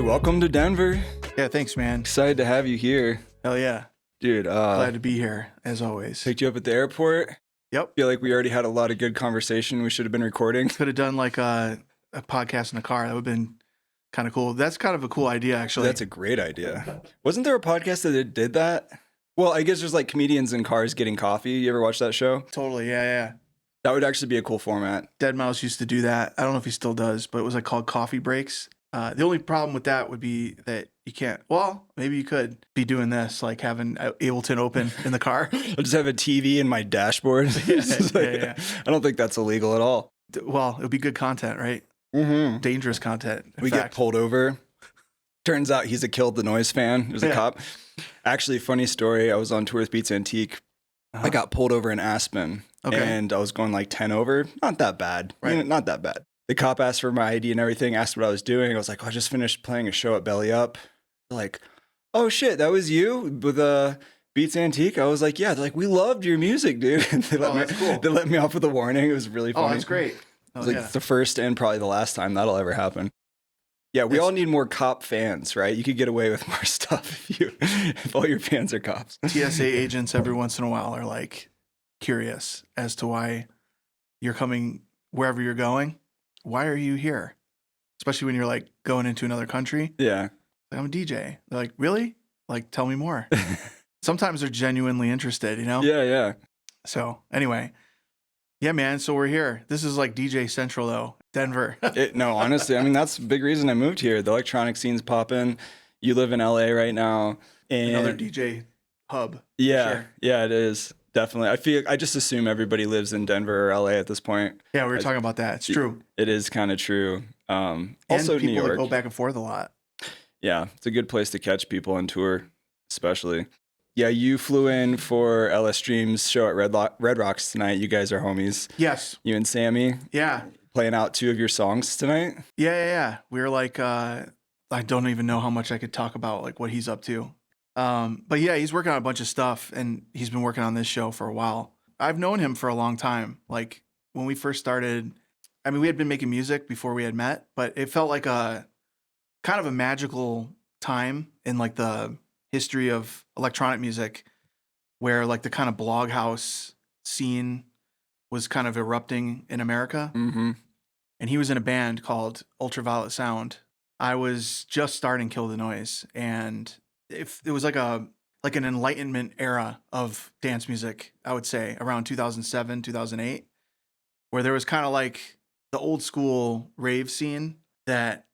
welcome to Denver. Yeah, thanks, man. Excited to have you here. Hell yeah. Dude, Glad to be here, as always. picked you up at the airport. Yep. Feel like we already had a lot of good conversation we should have been recording. Could have done like a podcast in the car. That would have been kind of cool. That's kind of a cool idea, actually. That's a great idea. Wasn't there a podcast that did that? Well, I guess there's like comedians in cars getting coffee. You ever watch that show? Totally, yeah. That would actually be a cool format. Deadmau5 used to do that. I don't know if he still does, but it was like called coffee breaks. The only problem with that would be that you can't, well, maybe you could be doing this, like having Ableton open in the car. I'll just have a TV in my dashboard. Yeah. I don't think that's illegal at all. Well, it would be good content, right? Mm-hmm. Dangerous content. We get pulled over. Turns out he's a Kill the Noise fan. There's a cop. Actually, funny story. I was on tour with Beats Antique. I got pulled over in Aspen. Okay. And I was going like 10 over. Not that bad. Right. You know, not that bad. The cop asked for my ID and everything, asked what I was doing. I was like, I just finished playing a show at Belly Up. They're like, oh shit, that was you with Beats Antique? I was like, yeah. They're like, we loved your music, dude. And they let me off with a warning. It was really funny. Oh, that's great. It was like the first and probably the last time that'll ever happen. Yeah, we all need more cop fans, right? You could get away with more stuff if all your fans are cops. TSA agents every once in a while are like curious as to why you're coming wherever you're going. Why are you here? Especially when you're like going into another country. Yeah. Like, I'm a DJ. They're like, really? Like, tell me more. Sometimes they're genuinely interested, you know? Yeah. So anyway, yeah, man. So we're here. This is like DJ Central though, Denver. No, honestly, I mean, that's a big reason I moved here. The electronic scene's popping. You live in LA right now. And another DJ hub. Yeah. Sure. Yeah, it is. Definitely. I just assume everybody lives in Denver or LA at this point. Yeah, we were talking about that. It's true. It is kind of true. Also and New York. That go back and forth a lot. Yeah, it's a good place to catch people on tour, especially. Yeah, you flew in for LS Dream's show at Red Rocks tonight. You guys are homies. Yes. You and Sammy. Yeah. Playing out 2 of your songs tonight. Yeah. We were like, I don't even know how much I could talk about like what he's up to. But yeah, he's working on a bunch of stuff and he's been working on this show for a while. I've known him for a long time. Like when we first started, I mean, we had been making music before we had met, but it felt like a kind of a magical time in like the history of electronic music where like the kind of blog house scene was kind of erupting in America. Mm-hmm. And he was in a band called Ultraviolet Sound. I was just starting Kill the Noise, and it was like an enlightenment era of dance music, I would say, around 2007, 2008, where there was kind of like the old school rave scene that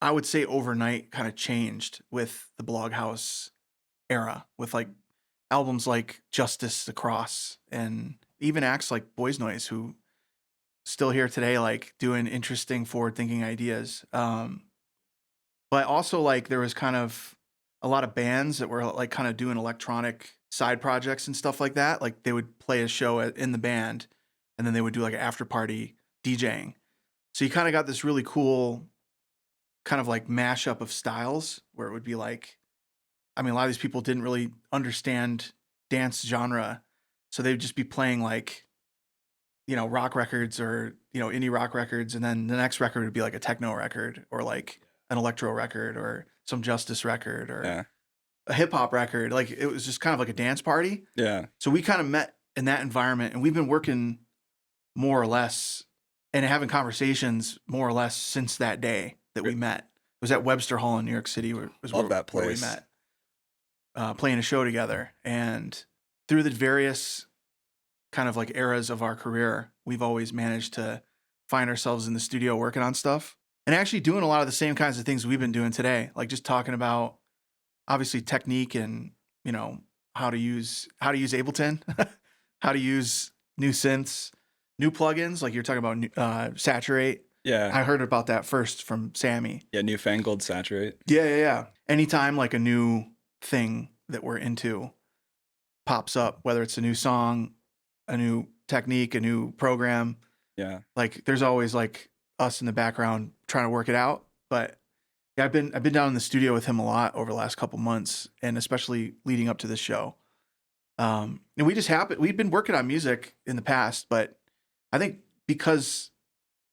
I would say overnight kind of changed with the Bloghouse era, with like albums like Justice the Cross and even acts like Boys Noise, who still here today, like doing interesting forward-thinking ideas. But also like there was kind of a lot of bands that were like kind of doing electronic side projects and stuff like that. Like they would play a show in the band and then they would do like an after party DJing. So you kind of got this really cool kind of like mashup of styles where it would be like, I mean, a lot of these people didn't really understand dance genre. So they would just be playing like, you know, rock records or, you know, indie rock records. And then the next record would be like a techno record or like an electro record or some Justice record or a hip hop record. Like it was just kind of like a dance party. Yeah. So we kind of met in that environment and we've been working more or less and having conversations more or less since that day that we met. It was at Webster Hall in New York City where we met, playing a show together. And through the various kind of like eras of our career, we've always managed to find ourselves in the studio working on stuff and actually doing a lot of the same kinds of things we've been doing today. Like just talking about obviously technique and, you know, how to use Ableton, how to use new synths, new plugins. Like you're talking about Saturate. Yeah. I heard about that first from Sammy. Yeah, newfangled Saturate. Yeah. Anytime like a new thing that we're into pops up, whether it's a new song, a new technique, a new program. Yeah. Like there's always like us in the background trying to work it out. But yeah, I've been down in the studio with him a lot over the last couple months and especially leading up to this show. And we'd been working on music in the past, but I think because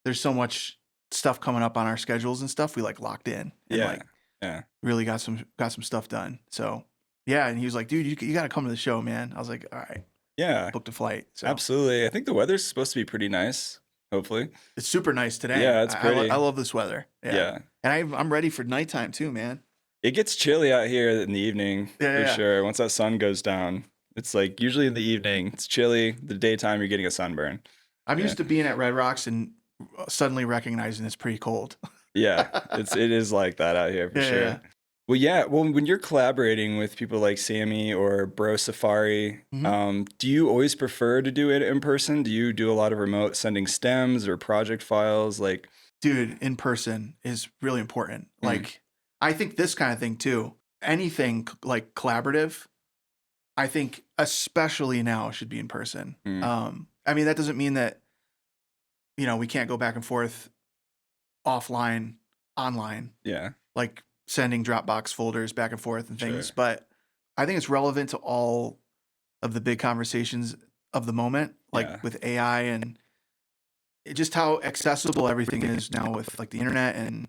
there's so much stuff coming up on our schedules and stuff, we like locked in and Yeah. like Yeah. really got some stuff done. So yeah, and he was like, dude, you got to come to the show, man. I was like, all right, Yeah. booked a flight. So Absolutely. I think the weather's supposed to be pretty nice, hopefully. it's super nice today. Yeah, it's pretty. I love this weather. Yeah. Yeah. And I'm ready for nighttime too, man. It gets chilly out here in the evening Yeah, for sure. Once that sun goes down, it's like usually in the evening, it's chilly. The daytime, you're getting a sunburn. I'm Yeah. used to being at Red Rocks and suddenly recognizing it's pretty cold. Yeah, it is like that out here for Yeah, sure. yeah. Well, yeah. Well, when you're collaborating with people like Sammy or Bro Safari, do you always prefer to do it in person? Do you do a lot of remote sending stems or project files? Like, Dude, in person is really important. Like, I think this kind of thing too. Anything like collaborative, I think especially now should be in person. I mean, that doesn't mean that, you know, we can't go back and forth offline, online, yeah, like sending Dropbox folders back and forth and things. Sure. But I think it's relevant to all of the big conversations of the moment, like Yeah. with AI and just how accessible everything is now with like the internet, and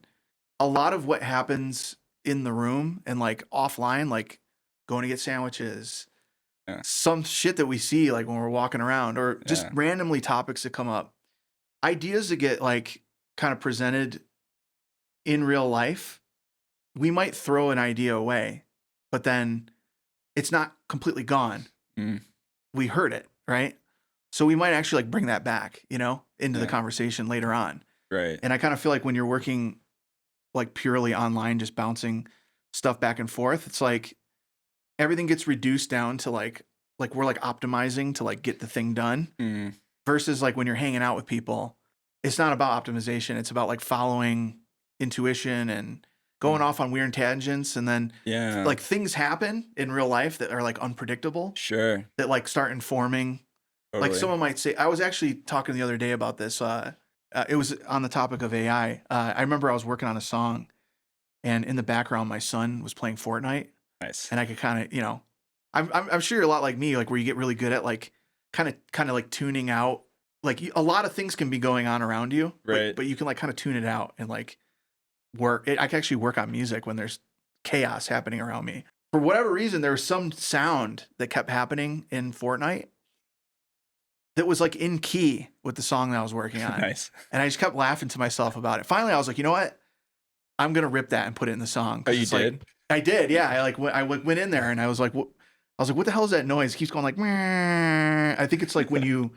a lot of what happens in the room and like offline, like going to get sandwiches, Yeah. some shit that we see like when we're walking around, or just Yeah. randomly topics that come up, ideas that get like kind of presented in real life. We might throw an idea away, but then it's not completely gone. Mm. We heard it, right? So we might actually like bring that back, you know, into the Yeah. conversation later on. Right. And I kind of feel like when you're working like purely online, just bouncing stuff back and forth, it's like everything gets reduced down to like we're like optimizing to like get the thing done, versus like when you're hanging out with people, it's not about optimization. It's about like following intuition and going off on weird tangents. And then Yeah. like things happen in real life that are like unpredictable, Sure. that like start informing. Totally. Like someone might say, I was actually talking the other day about this. It was on the topic of AI. I remember I was working on a song, and in the background, my son was playing Fortnite, Nice. and I could kind of, you know, I'm sure you're a lot like me, like where you get really good at like kind of like tuning out. Like a lot of things can be going on around you, Right. but you can like kind of tune it out and like work. I can actually work on music when there's chaos happening around me. For whatever reason, there was some sound that kept happening in Fortnite that was like in key with the song that I was working on. Nice. And I just kept laughing to myself about it. Finally, I was like, you know what? I'm going to rip that and put it in the song. Oh, you It's like- did? I did. Yeah. I went in there and I was like, what the hell is that noise? It keeps going like, meh. I think it's like when you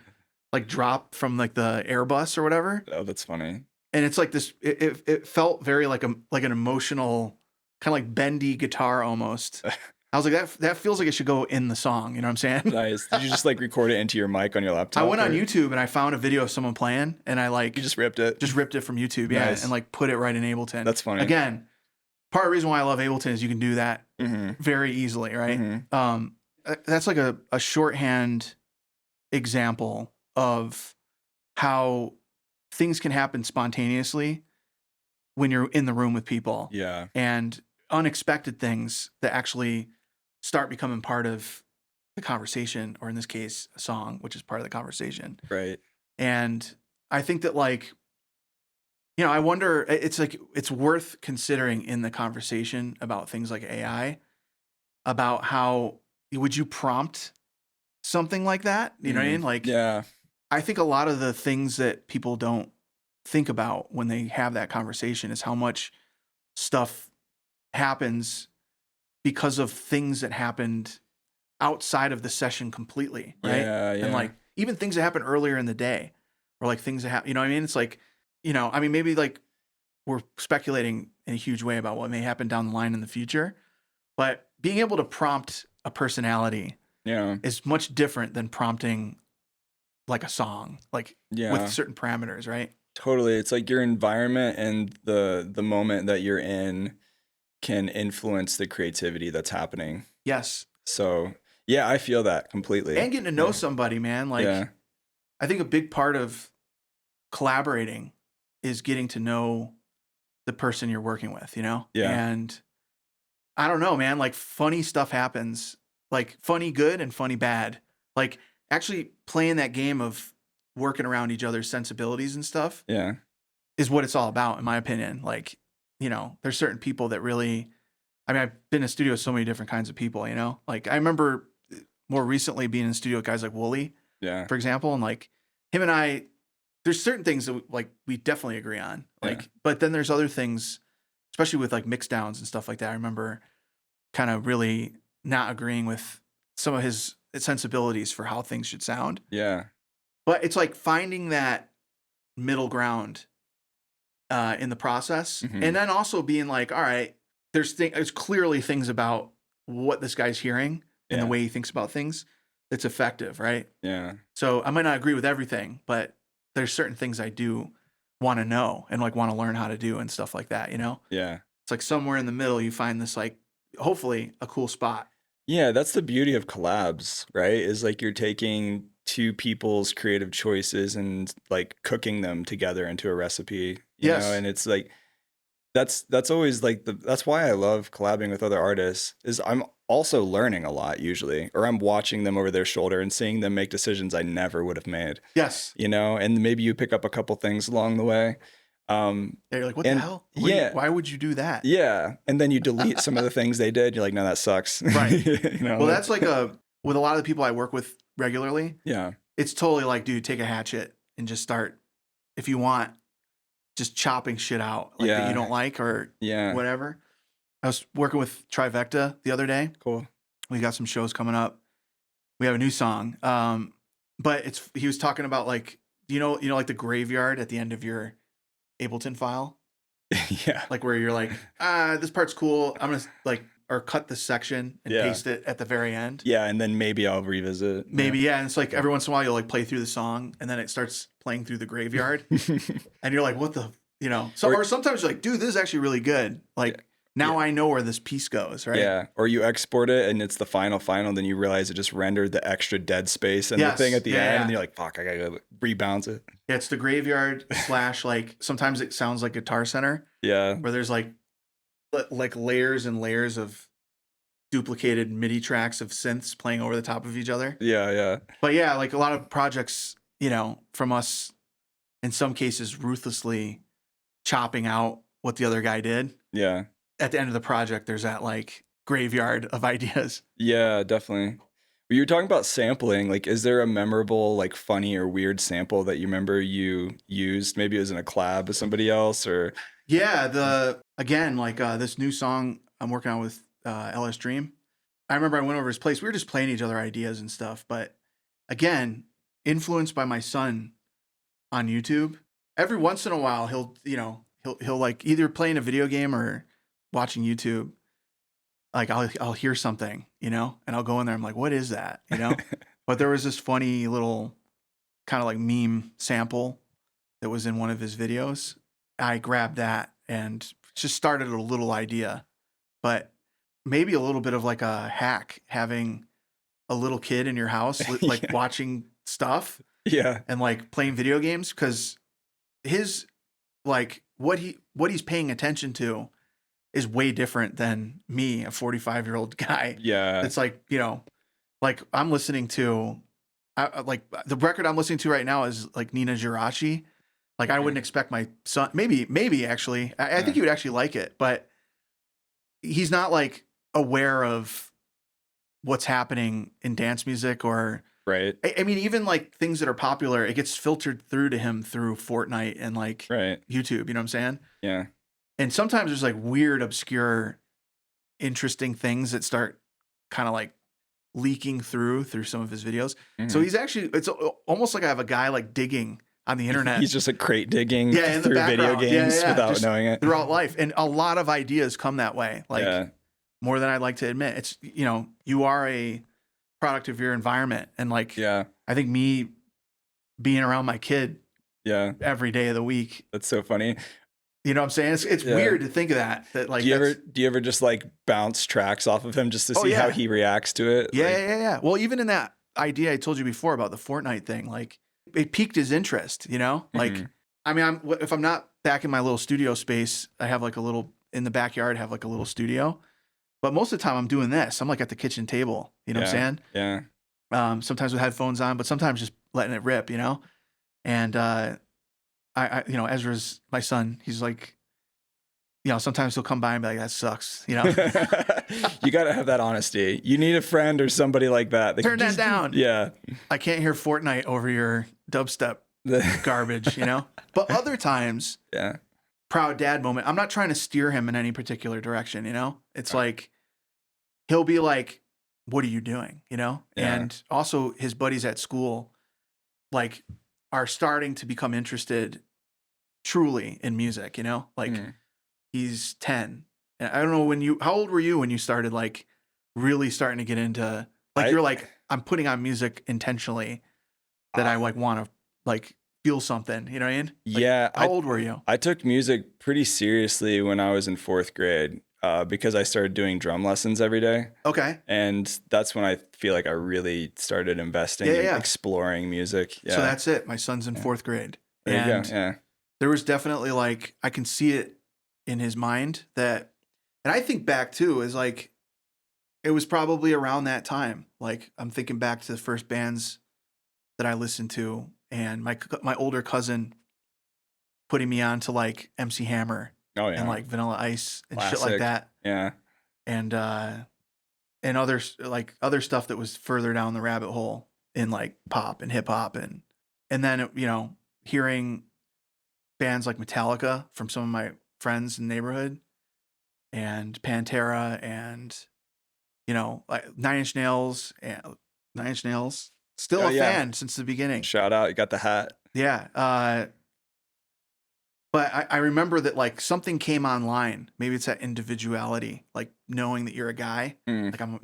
like drop from like the Airbus or whatever. Oh, that's funny. And it's like this, it felt very like an emotional, kind of like bendy guitar almost. I was like, that feels like it should go in the song. You know what I'm saying? Nice. Did you just like record it into your mic on your laptop? I went on or- YouTube and I found a video of someone playing, and I like You just ripped it. just ripped it from YouTube, yeah, Nice. and like put it right in Ableton. That's funny. Again, part of the reason why I love Ableton is you can do that very easily, right? That's like a shorthand example of how things can happen spontaneously when you're in the room with people, Yeah. and unexpected things that actually start becoming part of the conversation, or in this case, a song, which is part of the conversation. Right. And I think that like, you know, I wonder, it's like, it's worth considering in the conversation about things like AI, about how would you prompt something like that? You know what I mean? Like, Yeah. I think a lot of the things that people don't think about when they have that conversation is how much stuff happens because of things that happened outside of the session completely, right? Yeah. Yeah. And like even things that happened earlier in the day, or like things that happen, you know what I mean? It's like, you know, I mean, maybe like we're speculating in a huge way about what may happen down the line in the future, but being able to prompt a personality yeah. is much different than prompting like a song, like Yeah. with certain parameters, right? Totally. It's like your environment and the moment that you're in can influence the creativity that's happening. Yes. So yeah, I feel that completely. And getting to know Yeah. somebody, man. Like, Yeah. I think a big part of collaborating is getting to know the person you're working with, you know? Yeah. And I don't know, man, like funny stuff happens, like funny good and funny bad. Like actually playing that game of working around each other's sensibilities and stuff. Yeah. is what it's all about, in my opinion. Like, there's certain people that really, I mean, I've been in a studio with so many different kinds of people, like I remember more recently being in a studio with guys like Wooly, Yeah. for example. And like him and I, there's certain things that we definitely agree on, like, but then there's other things, especially with like mix downs and stuff like that. I remember kind of really not agreeing with some of his sensibilities for how things should sound. Yeah. But it's like finding that middle ground in the process. Mhm. And then also being like, all right, there's clearly things about what this guy's hearing and the way he thinks about things that's effective, right? Yeah. So I might not agree with everything, but there's certain things I do want to know and like want to learn how to do and stuff like that, Yeah. It's like somewhere in the middle you find this like hopefully a cool spot. Yeah, that's the beauty of collabs, right? Is like you're taking two people's creative choices and like cooking them together into a recipe, Yes. and it's like that's always like that's why I love collabing with other artists is I'm also learning a lot usually, or I'm watching them over their shoulder and seeing them make decisions I never would have made, Yes. and maybe you pick up a couple things along the way. You're like, what the hell? Why would you do that? Yeah. And then you delete some of the things they did. You're like, no, that sucks. Right. Well, that's like with a lot of the people I work with regularly. Yeah. It's totally like, dude, take a hatchet and just start, if you want, just chopping shit out like that you don't like or whatever. I was working with Trivecta the other day. Cool. We got some shows coming up. We have a new song. But he was talking about like, like the graveyard at the end of your Ableton file. Yeah. Like where you're like, this part's cool. I'm going to like, or cut this section and paste it at the very end. Yeah. And then maybe I'll revisit. Maybe. Yeah. And it's like every once in a while you'll like play through the song and then it starts playing through the graveyard and you're like, what the, or sometimes you're like, dude, this is actually really good. Like now I know where this piece goes. Right. Yeah. Or you export it and it's the final, then you realize it just rendered the extra dead space and the thing at the end. And you're like, fuck, I got to rebounce it. Yeah, it's the graveyard / like sometimes it sounds like Guitar Center. Yeah. Where there's like layers and layers of duplicated MIDI tracks of synths playing over the top of each other. Yeah, yeah. But yeah, like a lot of projects, from us, in some cases, ruthlessly chopping out what the other guy did. Yeah. At the end of the project, there's that like graveyard of ideas. Yeah, definitely. You were talking about sampling. Like, is there a memorable, like, funny or weird sample that you remember you used? Maybe it was in a collab with somebody else, or yeah. This new song I'm working on with LS Dream. I remember I went over his place. We were just playing each other ideas and stuff. But again, influenced by my son on YouTube. Every once in a while, he'll like either playing a video game or watching YouTube. Like I'll hear something, and I'll go in there. I'm like, what is that? But there was this funny little kind of like meme sample that was in one of his videos. I grabbed that and just started a little idea, but maybe a little bit of like a hack, having a little kid in your house, like watching stuff. Yeah. And like playing video games. 'Cause his, like what he's paying attention to is way different than me, a 45-year-old guy. Yeah. It's like, like I'm listening to, like the record I'm listening to right now is like Nina Girachi. Like I wouldn't expect my son, maybe actually, I think he would actually like it, but he's not like aware of what's happening in dance music or, right. I mean, even like things that are popular, it gets filtered through to him through Fortnite and like YouTube, you know what I'm saying? Yeah. And sometimes there's like weird, obscure, interesting things that start kind of like leaking through some of his videos. Mm-hmm. So he's actually, it's almost like I have a guy like digging on the internet. He's just like crate digging through video games without knowing it. Throughout life. And a lot of ideas come that way. Like more than I'd like to admit. It's, you are a product of your environment. And like, I think me being around my kid every day of the week. That's so funny. You know what I'm saying? It's weird to think of that like, do you ever just like bounce tracks off of him just to see how he reacts to it? Yeah. Well, even in that idea I told you before about the Fortnite thing, like it piqued his interest, like, I mean, if I'm not back in my little studio space, I have like a little in the backyard, have like a little studio, but most of the time I'm doing this. I'm like at the kitchen table, you know what I'm saying? Yeah. Sometimes with headphones on, but sometimes just letting it rip, and, you know, Ezra's my son. He's like, you know, sometimes he'll come by and be like, that sucks, you know. You got to have that honesty. You need a friend or somebody like that. Turn that down. Yeah. I can't hear Fortnite over your dubstep garbage, you know. But other times, Yeah. proud dad moment. I'm not trying to steer him in any particular direction, you know. It's like he'll be like, what are you doing, you know? Yeah. And also his buddies at school like are starting to become interested truly in music, you know? Like he's 10. And I don't know how old were you when you started like really starting to get into like you're like, I'm putting on music intentionally that I like want to like feel something, you know what I mean? Like, yeah. How old were you? I took music pretty seriously when I was in 4th grade because I started doing drum lessons every day. Okay. And that's when I feel like I really started investing in exploring music. Yeah. So that's it. My son's in 4th grade. There you go. Yeah. There was definitely like, I can see it in his mind that, and I think back too, is like, it was probably around that time. Like I'm thinking back to the first bands that I listened to and my older cousin putting me on to like MC Hammer and like Vanilla Ice and shit like that. Yeah. And other stuff that was further down the rabbit hole in like pop and hip hop and then, you know, hearing bands like Metallica from some of my friends in the neighborhood and Pantera and, you know, like Nine Inch Nails, still a fan since the beginning. Shout out. You got the hat. Yeah. But I remember that like something came online. Maybe it's that individuality, like knowing that you're a guy. Like I'm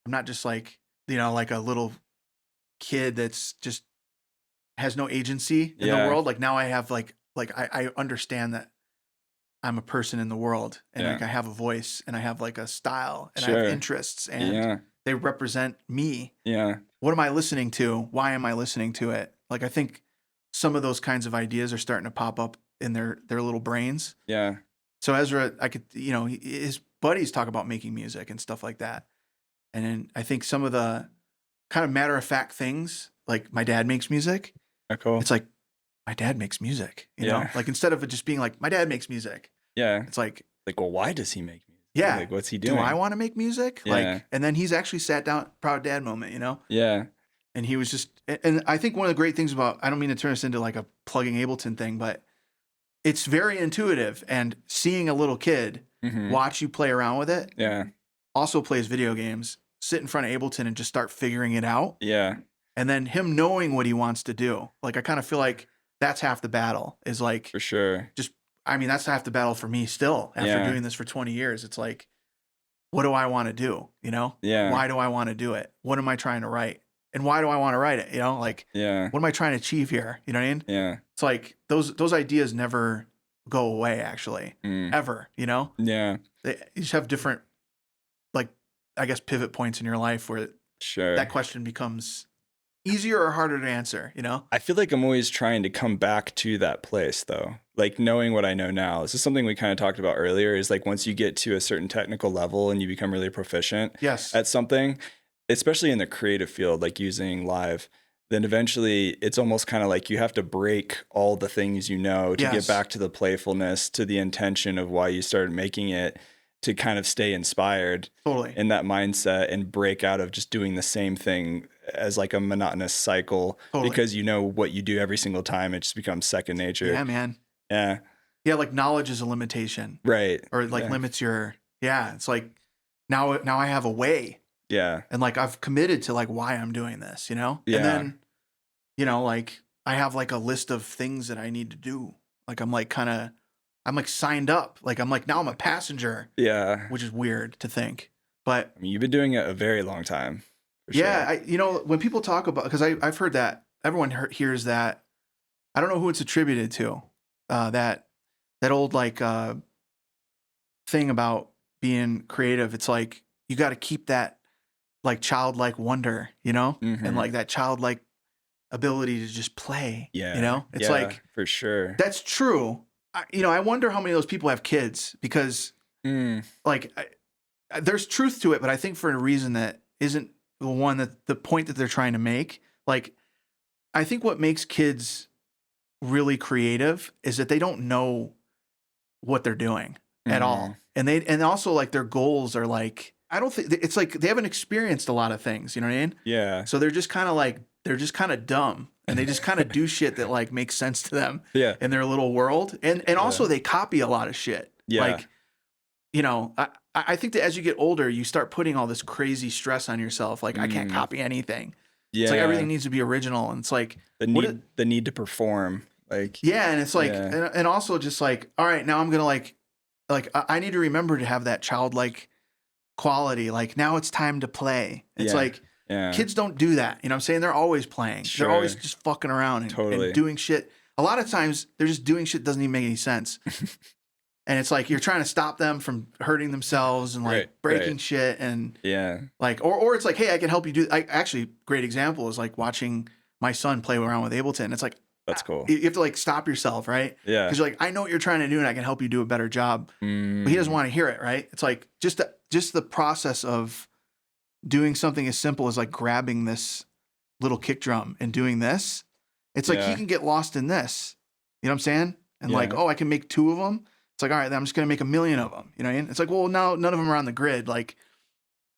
not just like, you know, like a little kid that's just has no agency in the world. Like now I have like I understand that I'm a person in the world and like I have a voice and I have like a style and I have interests and they represent me. Yeah. What am I listening to? Why am I listening to it? Like I think some of those kinds of ideas are starting to pop up in their little brains. Yeah. So Ezra, I could, you know, his buddies talk about making music and stuff like that. And then I think some of the kind of matter of fact things, like my dad makes music. Oh, cool. It's like, my dad makes music, you know? Like instead of it just being like, my dad makes music. Yeah. It's like, well, why does he make music? Yeah. Like, what's he doing? Do I want to make music? Yeah. Like, and then he's actually sat down, proud dad moment, you know? Yeah. And he was just, and I think one of the great things about, I don't mean to turn this into like a plugging Ableton thing, but it's very intuitive. And seeing a little kid watch you play around with it. Yeah. Also plays video games, sit in front of Ableton and just start figuring it out. Yeah. And then him knowing what he wants to do. Like, I kind of feel like that's half the battle is like, for sure. Just, I mean, that's half the battle for me still after doing this for 20 years. It's like, what do I want to do? You know? Yeah. Why do I want to do it? What am I trying to write? And why do I want to write it? You know, like, what am I trying to achieve here? You know what I mean? Yeah. It's like those ideas never go away actually, ever, you know? Yeah. You just have different, like, I guess, pivot points in your life where that question becomes easier or harder to answer, you know? I feel like I'm always trying to come back to that place though. Like knowing what I know now. This is something we kind of talked about earlier is like once you get to a certain technical level and you become really proficient at something, especially in the creative field, like using live, then eventually it's almost kind of like you have to break all the things you know to get back to the playfulness, to the intention of why you started making it, to kind of stay inspired in that mindset and break out of just doing the same thing as like a monotonous cycle because you know what you do every single time. It just becomes second nature. Yeah, man. Yeah. Yeah, like knowledge is a limitation. Right. Or like limits your, it's like now I have a way. Yeah. And like I've committed to like why I'm doing this, you know? Yeah. And then, you know, like I have like a list of things that I need to do. Like I'm like signed up. Like I'm like, now I'm a passenger. Yeah. Which is weird to think. But I mean, you've been doing it a very long time. Yeah. Sure. You know, when people talk about, because I've heard that, everyone hears that. I don't know who it's attributed to. That old like thing about being creative. It's like, you got to keep that like childlike wonder, you know? And like that childlike ability to just play. Yeah. You know, it's like, for sure. That's true. I wonder how many of those people have kids because like there's truth to it, but I think for a reason that isn't the one that the point that they're trying to make. Like, I think what makes kids really creative is that they don't know what they're doing at all. And also like their goals are like, I don't think it's like they haven't experienced a lot of things, you know what I mean? Yeah. So they're just kind of dumb, and they just kind of do shit that like makes sense to them in their little world. And also they copy a lot of shit. Yeah. Like, you know, I think that as you get older, you start putting all this crazy stress on yourself. Like I can't copy anything. Yeah. It's like everything needs to be original. And it's like the need to perform. Like, yeah. And it's like, and also just like, all right, now I'm going to like I need to remember to have that childlike quality. Like now it's time to play. It's like kids don't do that. You know what I'm saying? They're always playing. Sure. They're always just fucking around and doing shit. A lot of times they're just doing shit that doesn't even make any sense. And it's like you're trying to stop them from hurting themselves and like breaking shit and like or it's like, hey, I can help you do. Actually, great example is like watching my son play around with Ableton. It's like that's cool. You have to like stop yourself, right? Yeah. Because you're like, I know what you're trying to do, and I can help you do a better job. But he doesn't want to hear it, right? It's like just the process of doing something as simple as like grabbing this little kick drum and doing this. It's like he can get lost in this. You know what I'm saying? And like, oh, I can make 2 of them. It's like, all right, then I'm just going to make 1 million of them. You know what I mean? It's like, well, now none of them are on the grid. Like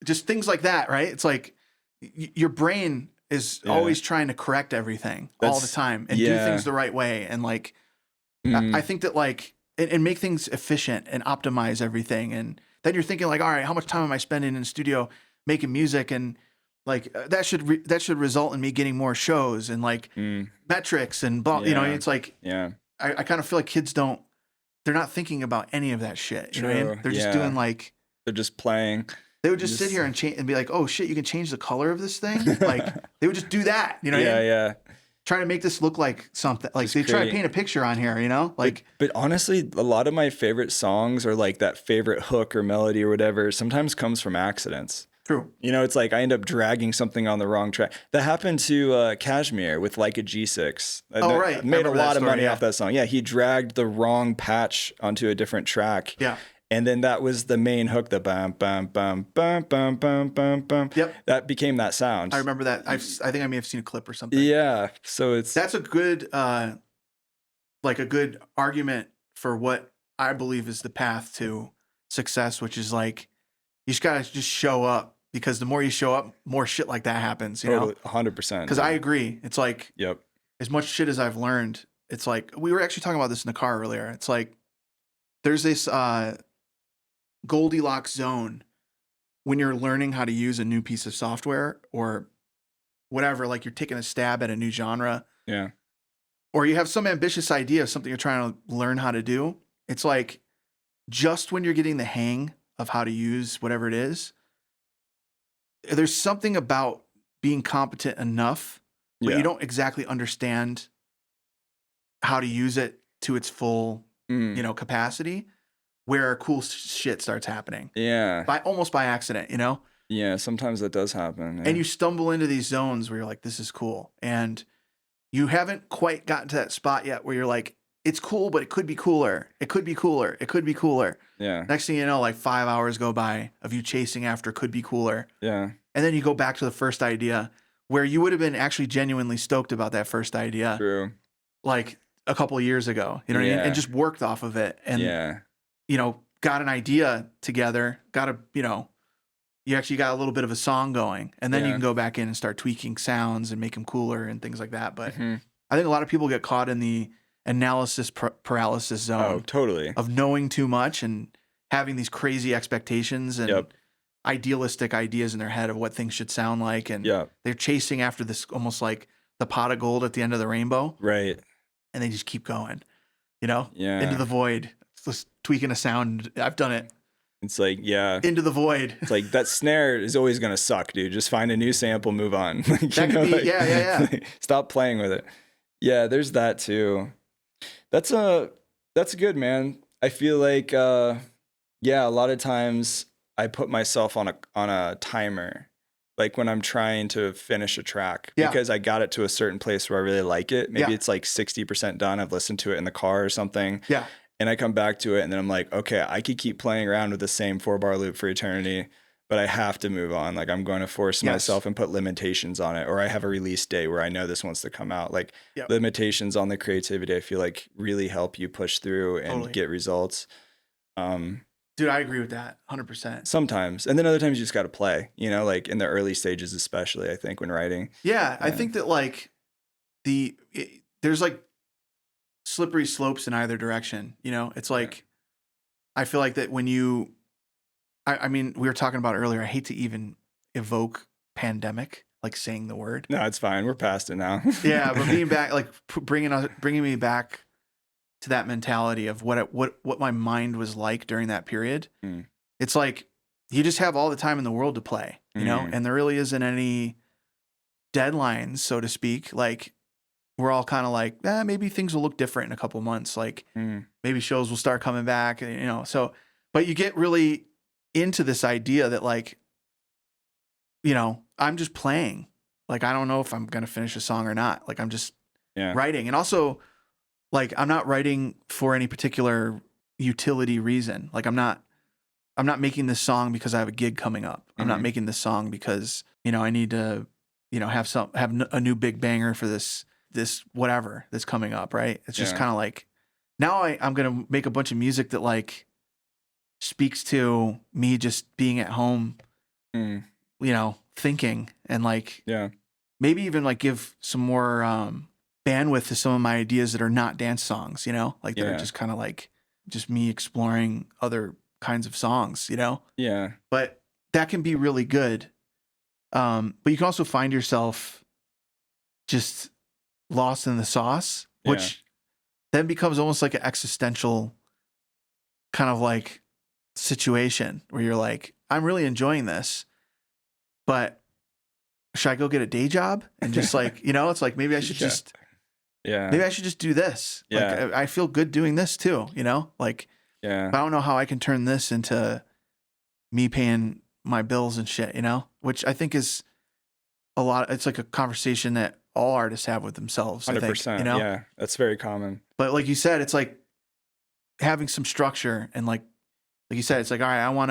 just things like that, right? It's like your brain is always trying to correct everything all the time and do things the right way. And like, I think that like, and make things efficient and optimize everything. And then you're thinking like, all right, how much time am I spending in the studio making music? And like, that should result in me getting more shows and like metrics and blah, you know, it's like, I kind of feel like kids they're not thinking about any of that shit. You know what I mean? They're just doing like, they're just playing. They would just sit here and be like, oh shit, you can change the color of this thing. Like they would just do that. You know what I mean? Yeah. Trying to make this look like something. Like they try to paint a picture on here, you know? Like, but honestly, a lot of my favorite songs or like that favorite hook or melody or whatever sometimes comes from accidents. True. You know, it's like I end up dragging something on the wrong track. That happened to Kashmir with Like a G6. Oh, right. Made a lot of money off that song. Yeah, he dragged the wrong patch onto a different track. Yeah. And then that was the main hook, the bum, bum, bum, bum, bum, bum, bum, bum. Yep. That became that sound. I remember that. I think I may have seen a clip or something. Yeah. So that's a good, like a good argument for what I believe is the path to success, which is like, you just gotta just show up. Because the more you show up, more shit like that happens, you know? 100%. Because I agree. It's like, as much shit as I've learned, it's like, we were actually talking about this in the car earlier. It's like, there's this Goldilocks zone when you're learning how to use a new piece of software or whatever, like you're taking a stab at a new genre. Yeah. Or you have some ambitious idea of something you're trying to learn how to do. It's like, just when you're getting the hang of how to use whatever it is, there's something about being competent enough, but you don't exactly understand how to use it to its full, you know, capacity, where cool shit starts happening. Yeah. Almost by accident, you know? Yeah, sometimes that does happen. Yeah. And you stumble into these zones where you're like, this is cool. And you haven't quite gotten to that spot yet where you're like, it's cool, but it could be cooler. It could be cooler. It could be cooler. Yeah. Next thing you know, like 5 hours go by of you chasing after could be cooler. Yeah. And then you go back to the first idea where you would have been actually genuinely stoked about that first idea. True. Like a couple of years ago, you know what I mean? And just worked off of it. And, you know, got an idea together, you actually got a little bit of a song going. And then you can go back in and start tweaking sounds and make them cooler and things like that. But I think a lot of people get caught in the analysis paralysis zone. Oh, totally. Of knowing too much and having these crazy expectations and idealistic ideas in their head of what things should sound like. And they're chasing after this almost like the pot of gold at the end of the rainbow. Right. And they just keep going, you know? Yeah. Into the void. Just tweaking a sound. I've done it. It's like, into the void. It's like that snare is always going to suck, dude. Just find a new sample, move on. That could be, like, stop playing with it. Yeah, there's that too. That's good, man. I feel like, a lot of times I put myself on a timer, like when I'm trying to finish a track because I got it to a certain place where I really like it. Maybe it's like 60% done. I've listened to it in the car or something. Yeah. And I come back to it and then I'm like, okay, I could keep playing around with the same 4-bar loop for eternity, but I have to move on. Like I'm going to force Yes. myself and put limitations on it, or I have a release date where I know this wants to come out. Like Yep. limitations on the creativity, I feel like really help you push through and Totally. get results. Dude, I agree with that 100%. Sometimes. And then other times you just got to play, you know, like in the early stages, especially I think when writing. Yeah. I think that like there's like slippery slopes in either direction. You know, it's like, I feel like that when you, I mean, we were talking about earlier, I hate to even evoke pandemic, like saying the word. No, it's fine. We're past it now. Yeah. But being back, like bringing me back to that mentality of what my mind was like during that period. Mm. It's like, you just have all the time in the world to play, you know, and there really isn't any deadlines, so to speak. Like, we're all kind of like, maybe things will look different in a couple months. Like maybe shows will start coming back, you know? So, but you get really into this idea that like, you know, I'm just playing. Like, I don't know if I'm going to finish a song or not. Like, I'm just writing. And also like, I'm not writing for any particular utility reason. Like I'm not making this song because I have a gig coming up. I'm not making this song because, you know, I need to, you know, have a new big banger for this whatever that's coming up, right? It's just kind of like, now I'm going to make a bunch of music that like speaks to me just being at home, you know, thinking, and like, maybe even like give some more bandwidth to some of my ideas that are not dance songs, you know, like that are just kind of like just me exploring other kinds of songs, you know? Yeah. But that can be really good. But you can also find yourself just lost in the sauce, which then becomes almost like an existential kind of like situation where you're like, I'm really enjoying this, but should I go get a day job? And just like, you know, it's like, maybe I should maybe I should just do this. Like, I feel good doing this too, you know, like, I don't know how I can turn this into me paying my bills and shit, you know, which I think is it's like a conversation that all artists have with themselves. 100%, I think, you know? Yeah, that's very common. But like you said, it's like having some structure, and like you said, it's like, all right, I want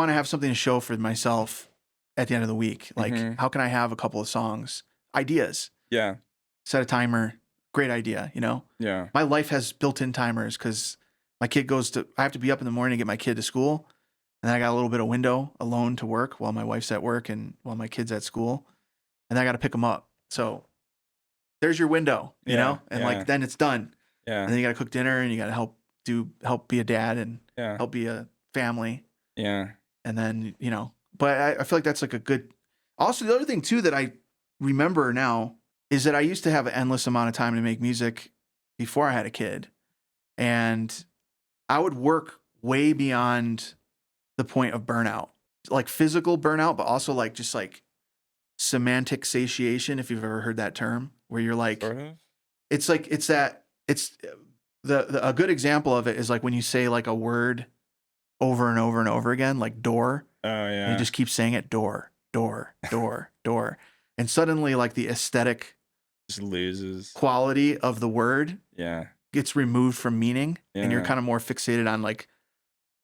to have something to show for myself at the end of the week. Like, how can I have a couple of songs, ideas? Yeah. Set a timer. Great idea, you know? Yeah. My life has built-in timers because my kid I have to be up in the morning to get my kid to school. And then I got a little bit of window alone to work while my wife's at work and while my kid's at school. And then I got to pick them up. So there's your window, you know? And like, then it's done. Yeah. And then you got to cook dinner, and you got to help be a dad, and help be a family. Yeah. And then, you know, but I feel like that's like a good, also the other thing too, that I remember now is that I used to have an endless amount of time to make music before I had a kid. And I would work way beyond the point of burnout, like physical burnout, but also like just like semantic satiation, if you've ever heard that term, where you're like, it's like, a good example of it is like when you say like a word over and over and over again, like door. Oh yeah. And you just keep saying it, door, door, door, door. And suddenly like the aesthetic just loses quality of the word gets removed from meaning. And you're kind of more fixated on like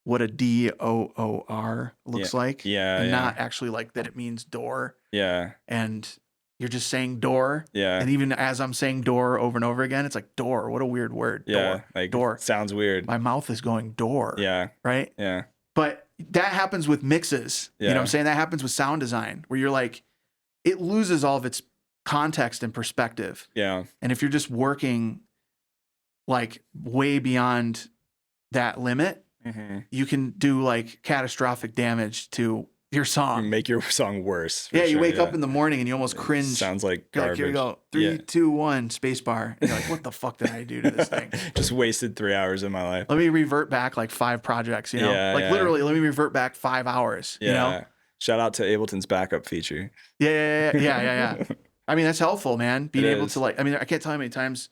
what a DOOR looks like. And not actually like that it means door. Yeah. And you're just saying door. Yeah. And even as I'm saying door over and over again, it's like door. What a weird word. Yeah. Door. Like door. Sounds weird. My mouth is going door. Yeah. Right? Yeah. But that happens with mixes. You know what I'm saying? That happens with sound design, where you're like, it loses all of its context and perspective. Yeah. And if you're just working like way beyond that limit, you can do like catastrophic damage to your song. Make your song worse. Yeah, you wake up in the morning and you almost cringe. Sounds like garbage. Like, here we go. 3, 2, 1, space bar. And you're like, what the fuck did I do to this thing? Just wasted 3 hours of my life. Let me revert back like 5 projects, you know? Literally, let me revert back 5 hours, you know? Shout out to Ableton's backup feature. Yeah. I mean, that's helpful, man. Being able to like, I mean, I can't tell you how many times,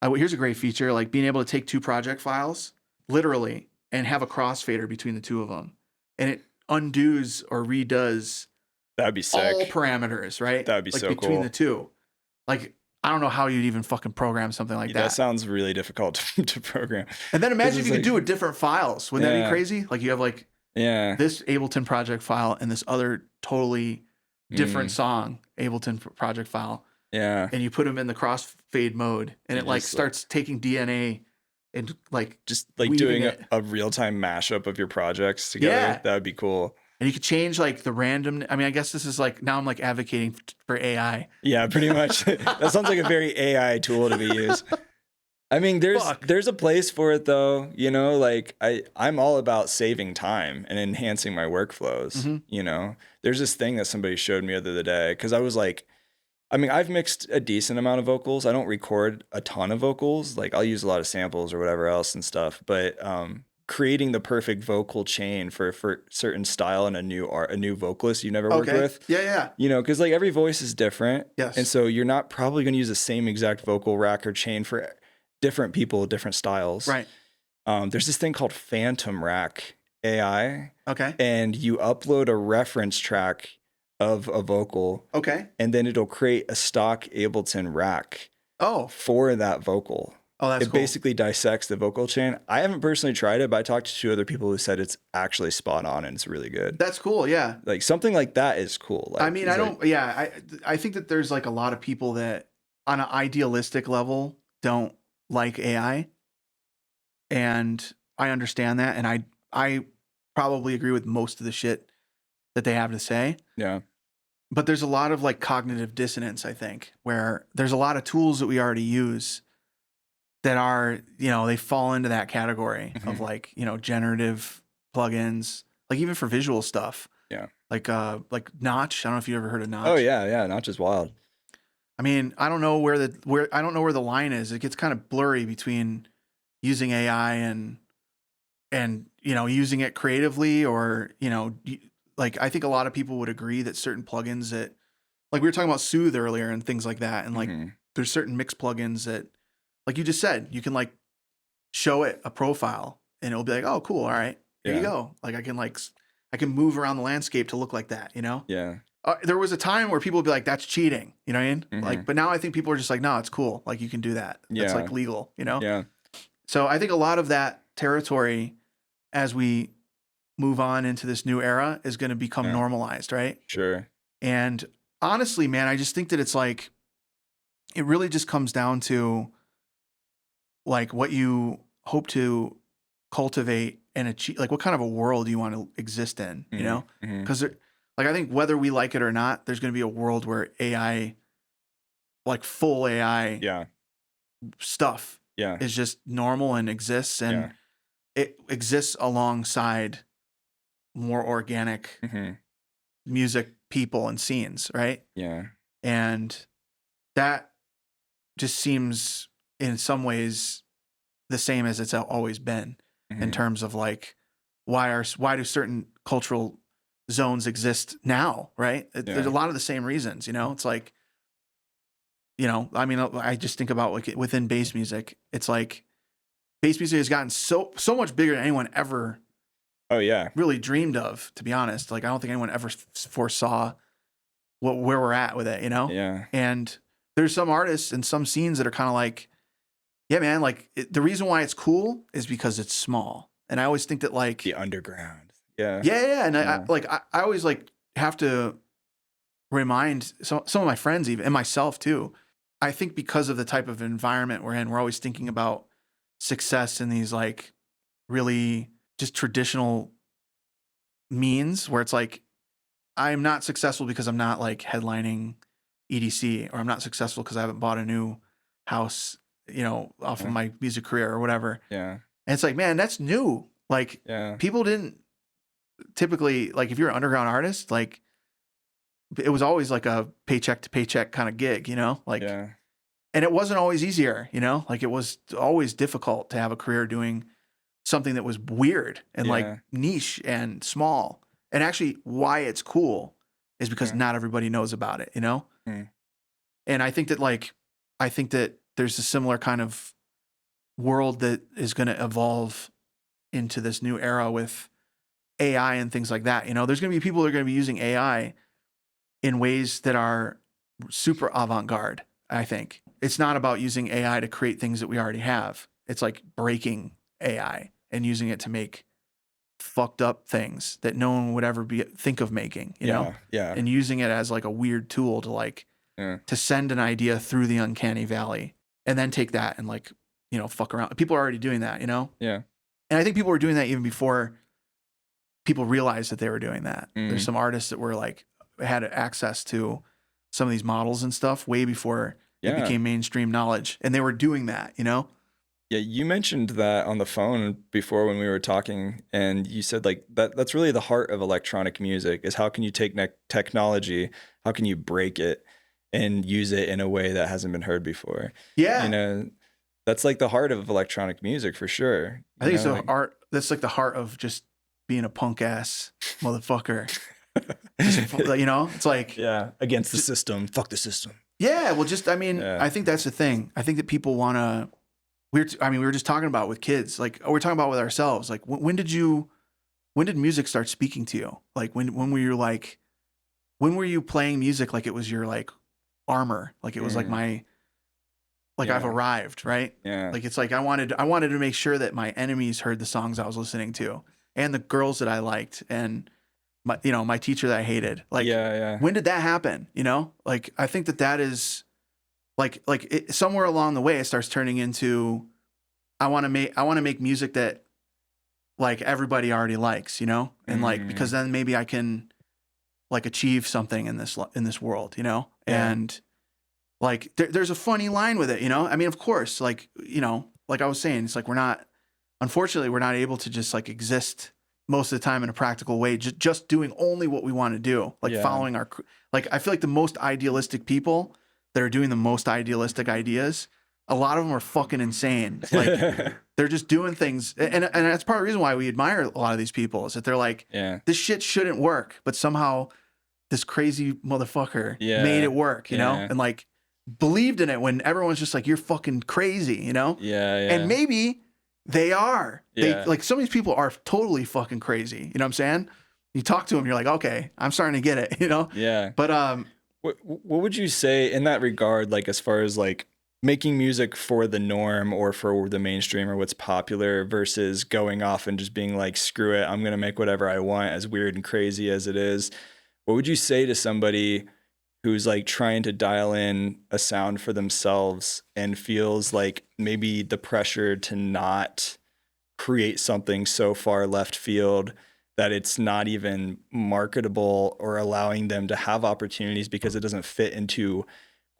here's a great feature, like being able to take 2 project files, literally, and have a crossfader between the 2 of them. And it undoes or redoes that'd be sick. All parameters, right? That'd be like so between cool. the 2. Like, I don't know how you'd even fucking program something like that. That sounds really difficult to program. And then imagine if you could do it different files. Wouldn't that be crazy? Like you have like Yeah. this Ableton project file and this other totally different song Ableton project file, Yeah. and you put them in the crossfade mode, and You it like just, starts taking DNA and like just like weaving doing it. a real-time mashup of your projects together. Yeah. That would be cool. And you could change like the random. I mean, I guess this is like, now I'm like advocating for AI. Yeah, pretty much. That sounds like a very AI tool to be used. I mean, there's a place for it though, you know, like I'm all about saving time and enhancing my workflows, you know. There's this thing that somebody showed me the other day, because I was like, I mean, I've mixed a decent amount of vocals. I don't record a ton of vocals. Like I'll use a lot of samples or whatever else and stuff, but creating the perfect vocal chain for certain style and a new vocalist you never worked with. Yeah. You know, because like every voice is different. Yes. And so you're not probably going to use the same exact vocal rack or chain for different people, different styles. Right. There's this thing called Phantom Rack AI. Okay. And you upload a reference track of a vocal. Okay. And then it'll create a stock Ableton rack for that vocal. Oh, that's cool. It basically dissects the vocal chain. I haven't personally tried it, but I talked to 2 other people who said it's actually spot on and it's really good. That's cool. Yeah. Like something like that is cool. Like, I mean, I think that there's like a lot of people that on an idealistic level don't like AI. And I understand that. And I probably agree with most of the shit that they have to say. Yeah. But there's a lot of like cognitive dissonance, I think, where there's a lot of tools that we already use that are, you know, they fall into that category of like, you know, generative plugins, like even for visual stuff. Yeah. Like Notch. I don't know if you ever heard of Notch. Oh yeah. Notch is wild. I mean, I don't know where the line is. It gets kind of blurry between using AI and you know, using it creatively, or, you know, like I think a lot of people would agree that certain plugins that, like we were talking about Soothe earlier and things like that, and like there's certain mix plugins that, like you just said, you can like show it a profile and it'll be like, oh, cool, all right, here you go. Like I can move around the landscape to look like that, you know? Yeah. There was a time where people would be like, that's cheating, you know what I mean? Like, but now I think people are just like, no, it's cool. Like you can do that. It's like legal, you know? Yeah. So I think a lot of that territory, as we move on into this new era, is going to become normalized, right? Sure. And honestly, man, I just think that it's like, it really just comes down to like what you hope to cultivate and achieve, like what kind of a world you want to exist in, you know? Because like, I think whether we like it or not, there's going to be a world where AI, like full AI stuff is just normal and exists, and it exists alongside more organic music, people, and scenes, right? Yeah. And that just seems in some ways the same as it's always been in terms of like, why do certain cultural zones exist now, right? There's a lot of the same reasons, you know? It's like, you know, I mean, I just think about like within bass music, it's like bass music has gotten so much bigger than anyone ever really dreamed of, to be honest. Like, I don't think anyone ever foresaw where we're at with it, you know? Yeah. And there's some artists and some scenes that are kind of like, yeah, man, like the reason why it's cool is because it's small. And I always think that like the underground. Yeah. Yeah. And I always like have to remind some of my friends even, and myself too. I think because of the type of environment we're in, we're always thinking about success in these like really just traditional means where it's like, I'm not successful because I'm not like headlining EDC, or I'm not successful because I haven't bought a new house, you know, off of my music career or whatever. Yeah. And it's like, man, that's new. Like people didn't typically, like if you're an underground artist, like it was always like a paycheck to paycheck kind of gig, you know, like, and it wasn't always easier, you know, like it was always difficult to have a career doing something that was weird and like niche and small. And actually why it's cool is because not everybody knows about it, you know? And I think that there's a similar kind of world that is going to evolve into this new era with AI and things like that. You know, there's going to be people that are going to be using AI in ways that are super avant-garde, I think. It's not about using AI to create things that we already have. It's like breaking AI and using it to make fucked up things that no one would ever think of making, you know? Yeah. And using it as like a weird tool to like, to send an idea through the uncanny valley and then take that and like, you know, fuck around. People are already doing that, you know? Yeah. And I think people were doing that even before people realized that they were doing that. There's some artists that were like, had access to some of these models and stuff way before it became mainstream knowledge. And they were doing that, you know? Yeah, you mentioned that on the phone before when we were talking, and you said like that's really the heart of electronic music is how can you take technology, how can you break it and use it in a way that hasn't been heard before. Yeah. You know, that's like the heart of electronic music for sure. I think it's the art. That's like the heart of just being a punk ass motherfucker. You know, it's like, against the system, fuck the system. Yeah, well, just, I mean, I think that's the thing. I think that people want to, we were just talking about with kids, like, we're talking about with ourselves. Like, when did music start speaking to you? Like, when were you like, when were you playing music like it was your like armor? Like it was like my, like I've arrived, right? Yeah. Like, it's like, I wanted to make sure that my enemies heard the songs I was listening to and the girls that I liked and my, you know, my teacher that I hated. Like, when did that happen? You know, like, I think that is like somewhere along the way, it starts turning into, I want to make music that like everybody already likes, you know? And like, because then maybe I can like achieve something in this world, you know? And like, there's a funny line with it, you know? I mean, of course, like, you know, like I was saying, it's like, unfortunately, we're not able to just like exist most of the time in a practical way, just doing only what we want to do, like following our, like, I feel like the most idealistic people that are doing the most idealistic ideas, a lot of them are fucking insane. Like, they're just doing things. And that's part of the reason why we admire a lot of these people is that they're like, this shit shouldn't work, but somehow this crazy motherfucker made it work, you know? And like believed in it when everyone's just like, you're fucking crazy, you know? And maybe they are. Like, some of these people are totally fucking crazy. You know what I'm saying? You talk to them, you're like, okay, I'm starting to get it, you know? But what would you say in that regard, like as far as like making music for the norm or for the mainstream or what's popular versus going off and just being like, screw it, I'm going to make whatever I want, as weird and crazy as it is? What would you say to somebody who's like trying to dial in a sound for themselves and feels like maybe the pressure to not create something so far left field that it's not even marketable or allowing them to have opportunities because it doesn't fit into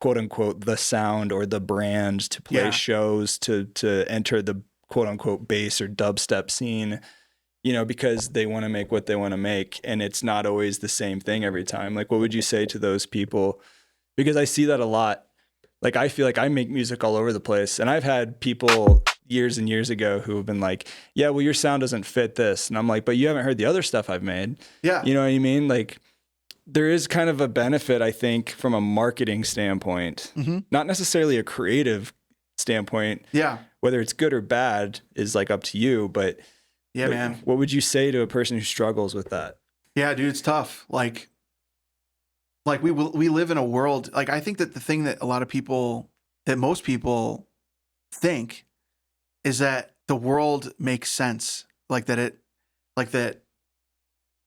quote unquote the sound or the brand to play shows, to enter the quote unquote bass or dubstep scene, you know, because they want to make what they want to make and it's not always the same thing every time. Like, what would you say to those people? Because I see that a lot. Like, I feel like I make music all over the place, and I've had people years and years ago who have been like, yeah, well, your sound doesn't fit this. And I'm like, but you haven't heard the other stuff I've made. Yeah. You know what I mean? Like, there is kind of a benefit, I think, from a marketing standpoint, not necessarily a creative standpoint. Yeah. Whether it's good or bad is like up to you, but man, what would you say to a person who struggles with that? Yeah, dude, it's tough. Like we live in a world, like, I think that the thing that most people think is that the world makes sense. Like that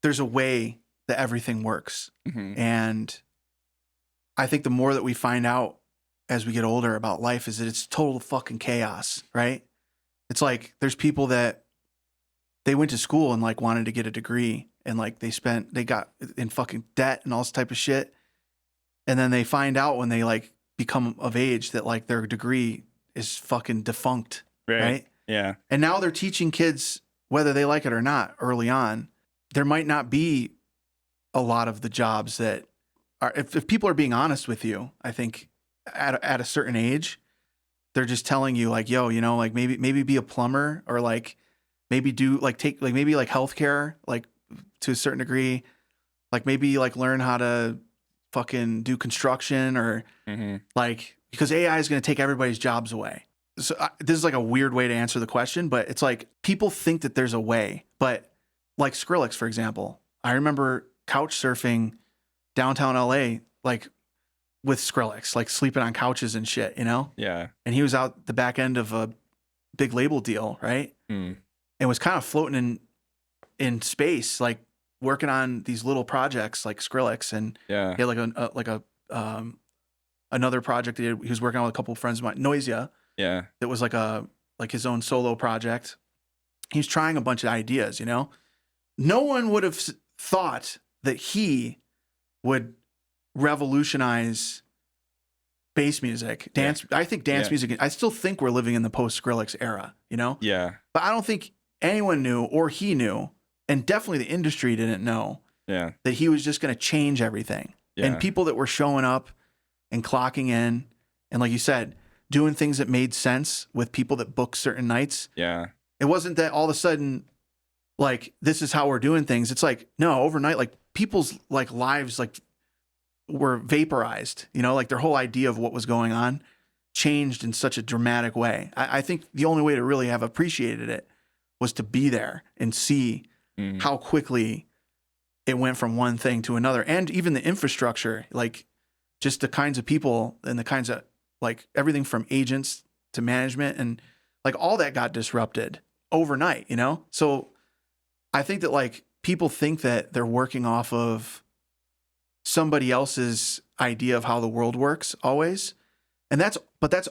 there's a way that everything works. And I think the more that we find out as we get older about life is that it's total fucking chaos, right? It's like, there's people that they went to school and like wanted to get a degree and like they got in fucking debt and all this type of shit. And then they find out when they like become of age that like their degree is fucking defunct. Right? Yeah. And now they're teaching kids, whether they like it or not, early on. There might not be a lot of the jobs that are, if people are being honest with you, I think at a certain age, they're just telling you like, yo, you know, like maybe be a plumber or like maybe do like take like maybe like healthcare, like to a certain degree, like maybe like learn how to fucking do construction or like, because AI is going to take everybody's jobs away. So this is like a weird way to answer the question, but it's like people think that there's a way, but like Skrillex, for example, I remember couch surfing downtown LA, like with Skrillex, like sleeping on couches and shit, you know? Yeah. And he was out the back end of a big label deal, right? And was kind of floating in space, like working on these little projects like Skrillex, and Yeah. he had another project that he was working on with a couple of friends of mine, Noisia, Yeah. that was like his own solo project. He's trying a bunch of ideas, you know? No one would have thought that he would revolutionize bass music, dance. I think dance music, I still think we're living in the post Skrillex era, you know? Yeah. But I don't think anyone knew, or he knew, and definitely the industry didn't know, Yeah. that he was just going to change everything. Yeah. And people that were showing up and clocking in, and like you said, doing things that made sense with people that book certain nights. Yeah. It wasn't that all of a sudden, like, this is how we're doing things. It's like, no, overnight, like people's like lives, like, were vaporized, you know, like their whole idea of what was going on changed in such a dramatic way. I think the only way to really have appreciated it was to be there and see how quickly it went from one thing to another. And even the infrastructure, like just the kinds of people and the kinds of, like, everything from agents to management, and like all that got disrupted overnight, you know? So I think that, like, people think that they're working off of somebody else's idea of how the world works always. And that's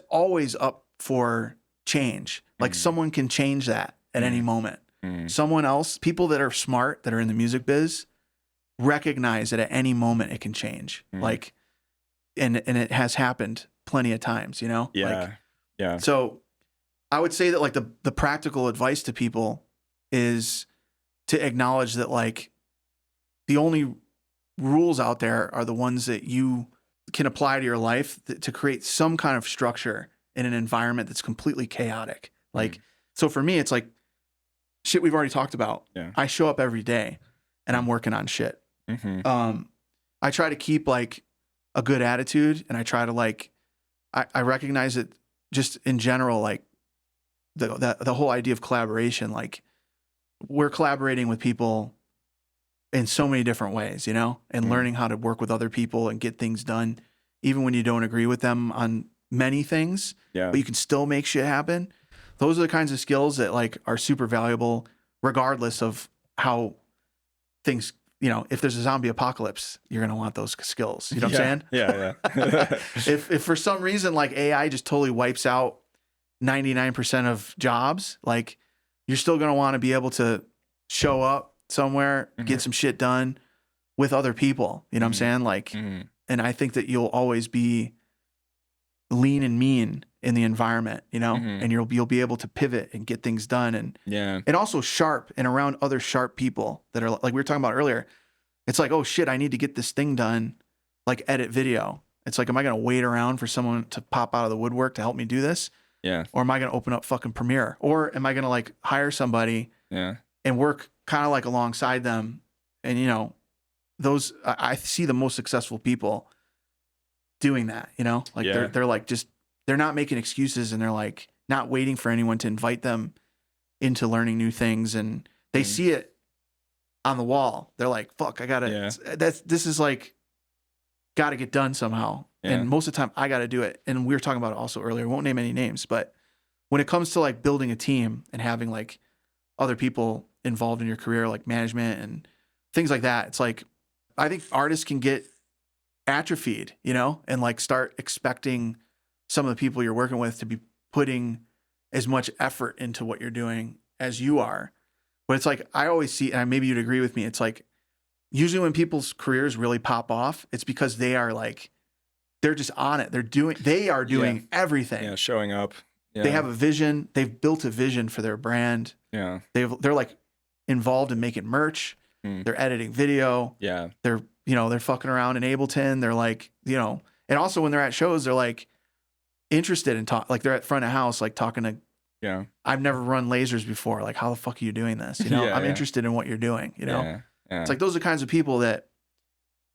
always up for change. Like someone can change that at any moment. Someone else, people that are smart, that are in the music biz, recognize that at any moment it can change. Like, and it has happened plenty of times, you know? Yeah. Like, Yeah. so I would say that, like, the practical advice to people is to acknowledge that, like, the only rules out there are the ones that you can apply to your life to create some kind of structure in an environment that's completely chaotic. Like, so for me, it's like shit we've already talked about. Yeah. I show up every day and I'm working on shit. I try to keep, like, a good attitude, and I try to, like, I recognize that just in general, like, the whole idea of collaboration, like, we're collaborating with people in so many different ways, you know, and learning how to work with other people and get things done, even when you don't agree with them on many things, but you can still make shit happen. Those are the kinds of skills that, like, are super valuable regardless of how things, you know, if there's a zombie apocalypse, you're going to want those skills. You know what I'm saying? Yeah. If for some reason, like, AI just totally wipes out 99% of jobs, like, you're still going to want to be able to show up somewhere, get some shit done with other people. You know what I'm saying? Like, and I think that you'll always be lean and mean in the environment, you know, and you'll be able to pivot and get things done. And also sharp and around other sharp people that are, like we were talking about earlier. It's like, oh shit, I need to get this thing done, like edit video. It's like, am I going to wait around for someone to pop out of the woodwork to help me do this? Yeah. Or am I going to open up fucking Premiere? Or am I going to, like, hire somebody and work kind of like alongside them? And, you know, those, I see the most successful people doing that, you know, like they're like, just, they're not making excuses, and they're, like, not waiting for anyone to invite them into learning new things. And they see it on the wall. They're like, fuck, I gotta, this is, like, gotta get done somehow. And most of the time I gotta do it. And we were talking about it also earlier, won't name any names, but when it comes to, like, building a team and having, like, other people involved in your career, like management and things like that, it's like, I think artists can get atrophied, you know, and, like, start expecting some of the people you're working with to be putting as much effort into what you're doing as you are. But it's like, I always see, and maybe you'd agree with me, it's like, usually when people's careers really pop off, it's because they are, like, they're just on it. They are doing everything. Yeah. Showing up. Yeah. They have a vision. They've built a vision for their brand. Yeah. They're, like, involved in making merch. They're editing video. Yeah. They're, you know, they're fucking around in Ableton. They're, like, you know, and also when they're at shows, they're, like, interested in like, they're at front of house, like, talking to, I've never run lasers before. Like, how the fuck are you doing this? You know, I'm interested in what you're doing, you know? It's like, those are the kinds of people that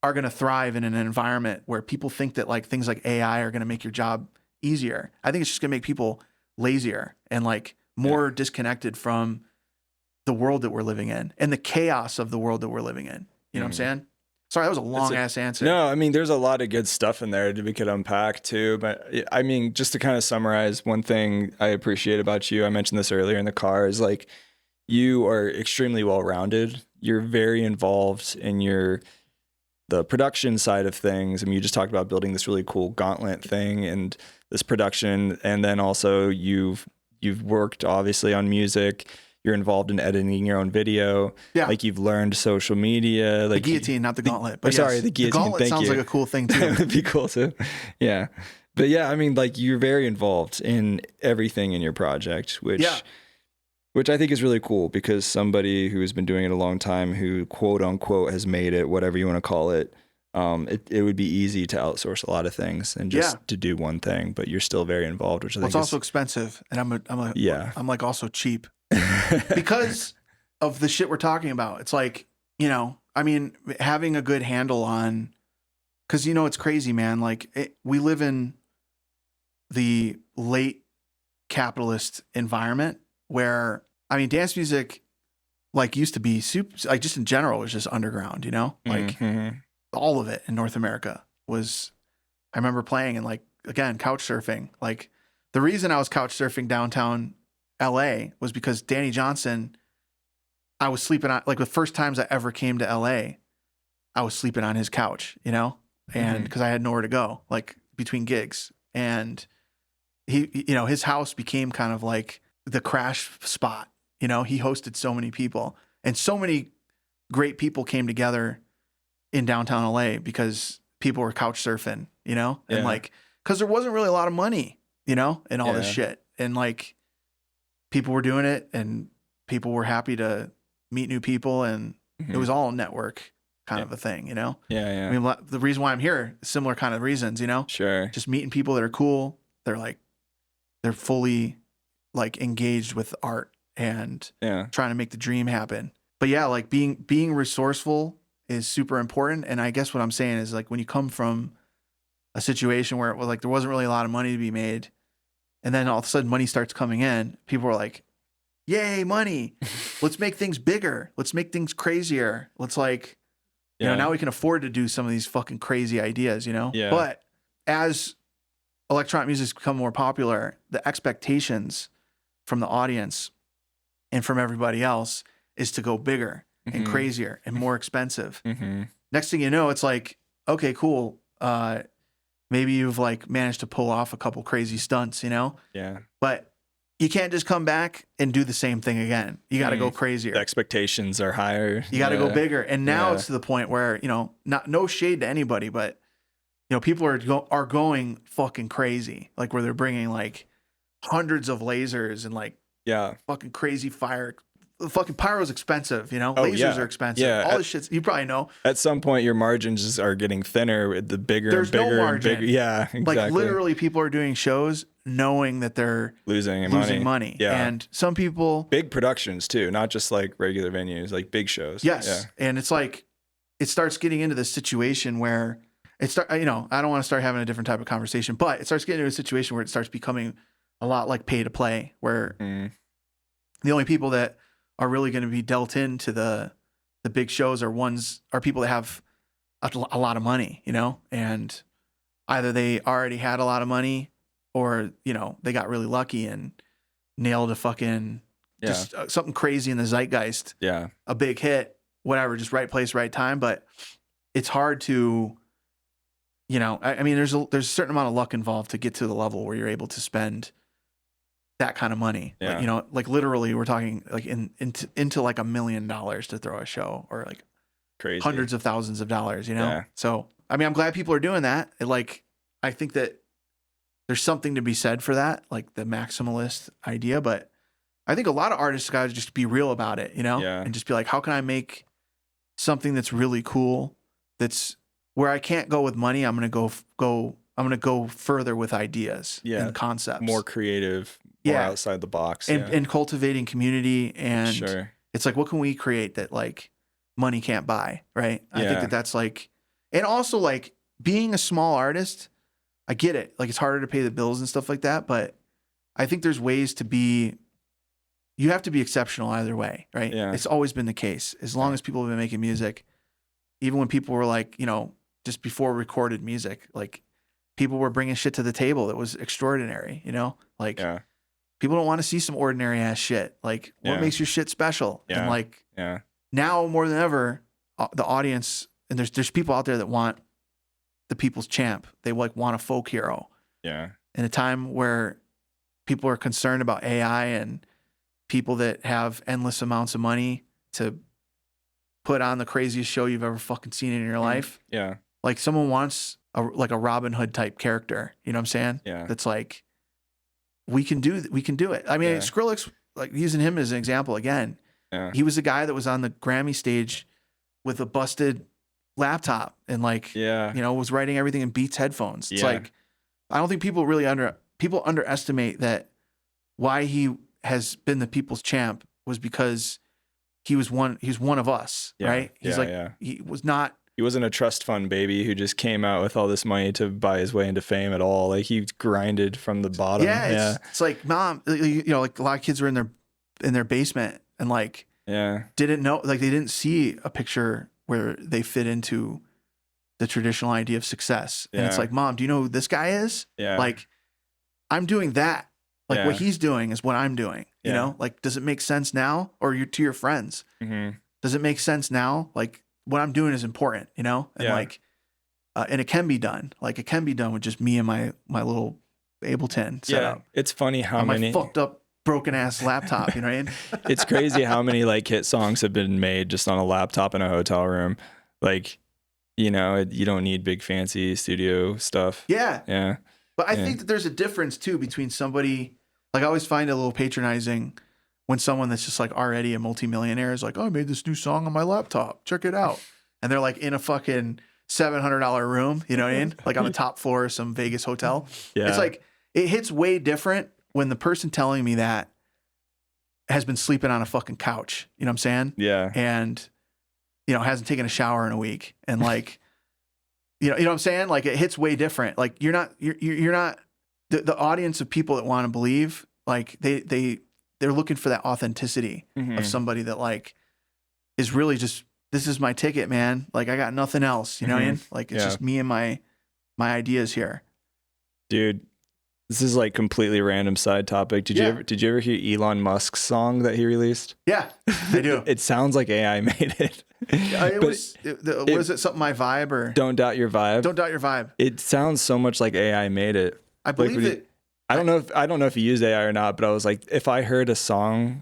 are going to thrive in an environment where people think that, like, things like AI are going to make your job easier. I think it's just going to make people lazier and, like, more disconnected from the world that we're living in and the chaos of the world that we're living in. You know what I'm saying? Sorry, that was a long ass answer. No, I mean, there's a lot of good stuff in there that we could unpack too. But I mean, just to kind of summarize, one thing I appreciate about you, I mentioned this earlier in the car, is, like, you are extremely well-rounded. You're very involved in the production side of things. I mean, you just talked about building this really cool gauntlet thing and this production, and then also you've worked obviously on music. You're involved in editing your own video. Yeah. Like you've learned social media. Like the guillotine, not the gauntlet. But sorry, yes, the guillotine. The gauntlet Thank sounds you. like a cool thing too. It would be cool too. Yeah. But yeah, I mean, like you're very involved in everything in your project, which I think is really cool because somebody who has been doing it a long time, who quote unquote has made it, whatever you want to call it, it would be easy to outsource a lot of things and just to do one thing, but you're still very involved, which I think it's also expensive, and I'm like also cheap because of the shit we're talking about. It's like, you know, I mean, having a good handle on, because you know it's crazy, man. Like we live in the late capitalist environment where, I mean, dance music like used to be super, like just in general was just underground, you know, like all of it in North America was, I remember playing and like, again, couch surfing. Like the reason I was couch surfing downtown LA was because Danny Johnson, I was sleeping on, like the first times I ever came to LA, I was sleeping on his couch, you know, and because I had nowhere to go, like between gigs. And he, you know, his house became kind of like the crash spot. You know, he hosted so many people, and so many great people came together in downtown LA because people were couch surfing, you know, and like, cause there wasn't really a lot of money, you know, and all this shit. And like people were doing it and people were happy to meet new people, and it was all a network kind of a thing, you know? Yeah. I mean, the reason why I'm here, similar kind of reasons, you know? Sure. Just meeting people that are cool. They're fully like engaged with art and trying to make the dream happen. But yeah, like being resourceful is super important. And I guess what I'm saying is like when you come from a situation where it was like there wasn't really a lot of money to be made, and then all of a sudden money starts coming in, people are like, yay, money. Let's make things bigger. Let's make things crazier. Let's like, you know, now we can afford to do some of these fucking crazy ideas, you know? Yeah. But as electronic music's become more popular, the expectations from the audience and from everybody else is to go bigger and crazier and more expensive. Next thing you know, it's like, okay, cool. Maybe you've like managed to pull off a couple crazy stunts, you know? Yeah. But you can't just come back and do the same thing again. You got to go crazier. The expectations are higher. You got to go bigger. And now it's to the point where, you know, no shade to anybody, but you know, people are going fucking crazy. Like where they're bringing like hundreds of lasers and like fucking crazy fire. Fucking pyro's expensive, you know? Lasers are expensive. Yeah. All this shit, you probably know. At some point, your margins are getting thinner with the bigger There's and bigger no margin. and bigger. Yeah, exactly. Like literally people are doing shows knowing that they're losing money. Yeah. And some people... Big productions too, not just like regular venues, like big shows. Yes. Yeah. And it's like, it starts getting into this situation where you know, I don't want to start having a different type of conversation, but it starts getting into a situation where it starts becoming a lot like pay to play, where the only people that are really going to be dealt into the big shows are people that have a lot of money, you know, and either they already had a lot of money or, you know, they got really lucky and nailed a fucking just something crazy in the zeitgeist. Yeah. A big hit, whatever, just right place, right time. But it's hard to, you know, I mean, there's a certain amount of luck involved to get to the level where you're able to spend that kind of money. Yeah. Like, you know, like literally we're talking like into like $1 million to throw a show, or like Crazy. hundreds of thousands of dollars, you know? Yeah. So, I mean, I'm glad people are doing that. I think that there's something to be said for that, like the maximalist idea, but I think a lot of artists got to just be real about it, you know? Yeah. And just be like, how can I make something that's really cool, that's where I can't go with money, I'm going to go further with ideas and concepts. More creative, more outside the box. And cultivating community. And it's like, what can we create that like money can't buy? Right. I think that's like, and also like being a small artist, I get it. Like it's harder to pay the bills and stuff like that. But I think there's ways to be, you have to be exceptional either way. Right. Yeah. It's always been the case. As long as people have been making music, even when people were like, you know, just before recorded music, like people were bringing shit to the table that was extraordinary, you know, like people don't want to see some ordinary ass shit. Like, what makes your shit special? Yeah. And like, Yeah. now more than ever, the audience, and there's people out there that want the people's champ. They like want a folk hero. Yeah. In a time where people are concerned about AI and people that have endless amounts of money to put on the craziest show you've ever fucking seen in your life. Yeah. Like, someone wants a Robin Hood type character. You know what I'm saying? Yeah. That's like, we can do it. I mean, Skrillex, like, using him as an example again, he was the guy that was on the Grammy stage with a busted laptop and like, you know, was writing everything in Beats headphones. It's like, I don't think people really underestimate that why he has been the people's champ was because he's one of us, right? He's he was not. He wasn't a trust fund baby who just came out with all this money to buy his way into fame at all. Like, he grinded from the bottom. It's like, mom, you know, like a lot of kids were in their basement and like, didn't know, like, they didn't see a picture where they fit into the traditional idea of success. And it's like, mom, do you know who this guy is? Like, I'm doing that. Like, what he's doing is what I'm doing. You know, like, does it make sense now? Or to your friends? Mm-hmm. Does it make sense now? Like, what I'm doing is important, you know? And like, and it can be done. Like, it can be done with just me and my little Ableton setup. It's funny how on many my fucked up, broken ass laptop, you know what I mean? It's crazy how many like hit songs have been made just on a laptop in a hotel room. Like, you know, you don't need big fancy studio stuff. Yeah. But I think that there's a difference too between somebody, like, I always find it a little patronizing when someone that's just like already a multimillionaire is like, oh, I made this new song on my laptop. Check it out. And they're like in a fucking $700 room, you know what I mean? Like on the top floor of some Vegas hotel. It's like, it hits way different when the person telling me that has been sleeping on a fucking couch. You know what I'm saying? And, you know, hasn't taken a shower in a week. And like, you know what I'm saying? Like, it hits way different. Like, you're not the audience of people that want to believe, like, they're looking for that authenticity of somebody that like is really just, this is my ticket, man. Like, I got nothing else, you know what I mean? Like, it's just me and my ideas here. Dude, this is like completely random side topic. Did you ever hear Elon Musk's song that he released? Yeah, I do. It sounds like AI made it. What is it? Something My Vibe or Don't Doubt Your Vibe? Don't Doubt Your Vibe. It sounds so much like AI made it. I believe it. I don't know if he used AI or not, but I was like, if I heard a song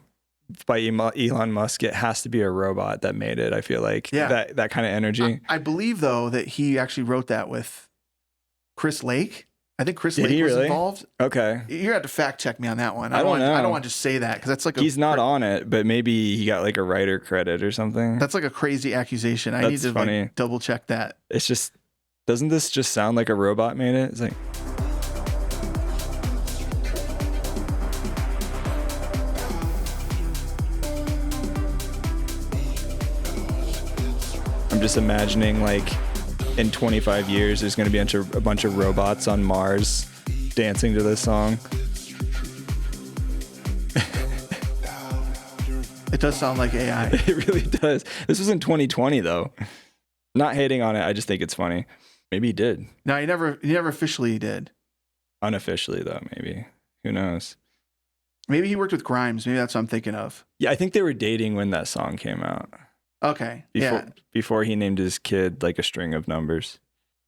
by Elon Musk, it has to be a robot that made it. I feel like that kind of energy. I believe though that he actually wrote that with Chris Lake. I think Chris Lake was involved. Okay, you're gonna have to fact check me on that one. I don't want to just say that because that's like he's not on it, but maybe he got like a writer credit or something. That's like a crazy accusation. I need to like double check that. It's just, doesn't this just sound like a robot made it? It's like. I'm just imagining like in 25 years there's going to be a bunch of robots on Mars dancing to this song. It does sound like AI. It really does. This was in 2020 though. Not hating on it, I just think it's funny. Maybe he did. No, he never officially did. Unofficially though, maybe. Who knows? Maybe he worked with Grimes. Maybe that's what I'm thinking of. Yeah, I think they were dating when that song came out. Okay. Before he named his kid like a string of numbers.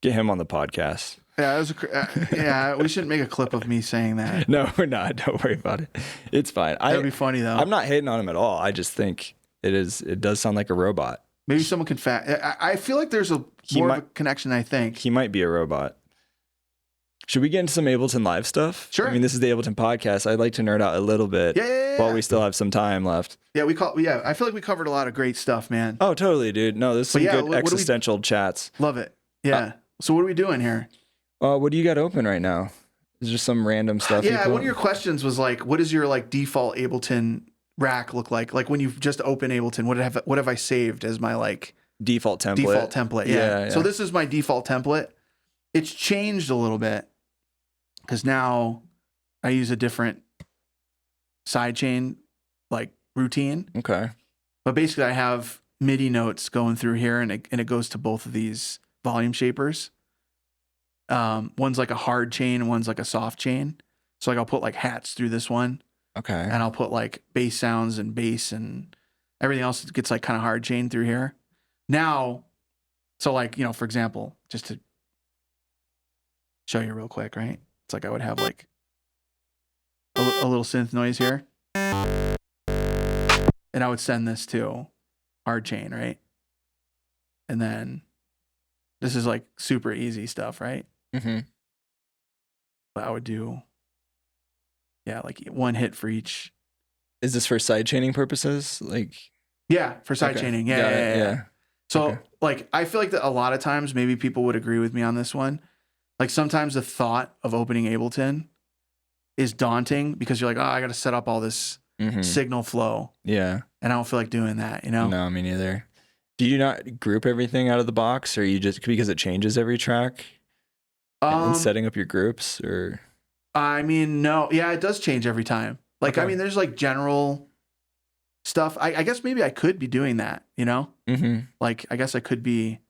Get him on the podcast. Yeah, we shouldn't make a clip of me saying that. No, we're not. Don't worry about it. It's fine. That'd be funny though. I'm not hating on him at all. I just think it does sound like a robot. Maybe someone can I feel like there's more of a connection, I think. He might be a robot. Should we get into some Ableton Live stuff? Sure. I mean, this is the Ableton podcast. I'd like to nerd out a little bit while we still have some time left. Yeah, I feel like we covered a lot of great stuff, man. Oh, totally, dude. No, this is some good existential chats. Love it. Yeah. So what are we doing here? What do you got open right now? Is there some random stuff? Yeah, one of your questions was like, what does your like default Ableton rack look like? Like when you've just opened Ableton, what have I saved as my like default template? Yeah. So this is my default template. It's changed a little bit because now I use a different sidechain like routine. Okay. But basically I have MIDI notes going through here and it goes to both of these volume shapers. One's like a hard chain and one's like a soft chain. So like I'll put like hats through this one Okay. And I'll put like bass sounds and bass and everything else gets like kind of hard chained through here. Now, so like, for example, just to show you real quick, right? It's like I would have like a little synth noise here. And I would send this to hard chain, right? And then this is like super easy stuff, right? Mm-hmm. But I would do, like one hit for each. Is this for sidechaining purposes? Like, yeah, for sidechaining. Yeah. So okay. like, I feel like that a lot of times maybe people would agree with me on this one. Like sometimes the thought of opening Ableton is daunting because you're like, oh, I got to set up all this signal flow. Yeah. And I don't feel like doing that, No, me neither. Do you not group everything out of the box, or you just, because it changes every track and setting up your groups, or? I mean, no. Yeah, it does change every time. Like, I mean, there's like general stuff. I guess maybe I could be doing that, Mm-hmm. Like, I guess I could be.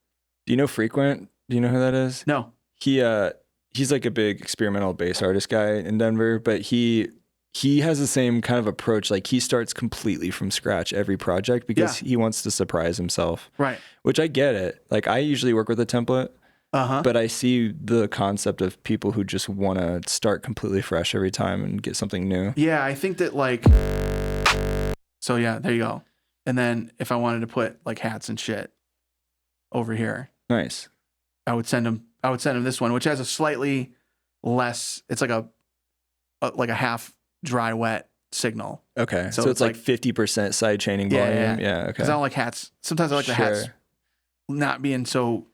Do you know Frequent? Do you know who that is? No. He's like a big experimental bass artist guy in Denver, but he has the same kind of approach. Like he starts completely from scratch every project because he wants to surprise himself. Right. Which I get it. Like I usually work with a template, but I see the concept of people who just want to start completely fresh every time and get something new. Yeah, I think that like, so yeah, there you go. And then if I wanted to put like hats and shit over here. Nice. I would send him this one, which has a slightly less, it's like a half dry wet signal. Okay. So it's like 50% sidechaining volume. Yeah. Okay. Because I don't like hats. Sometimes I like the hats not being so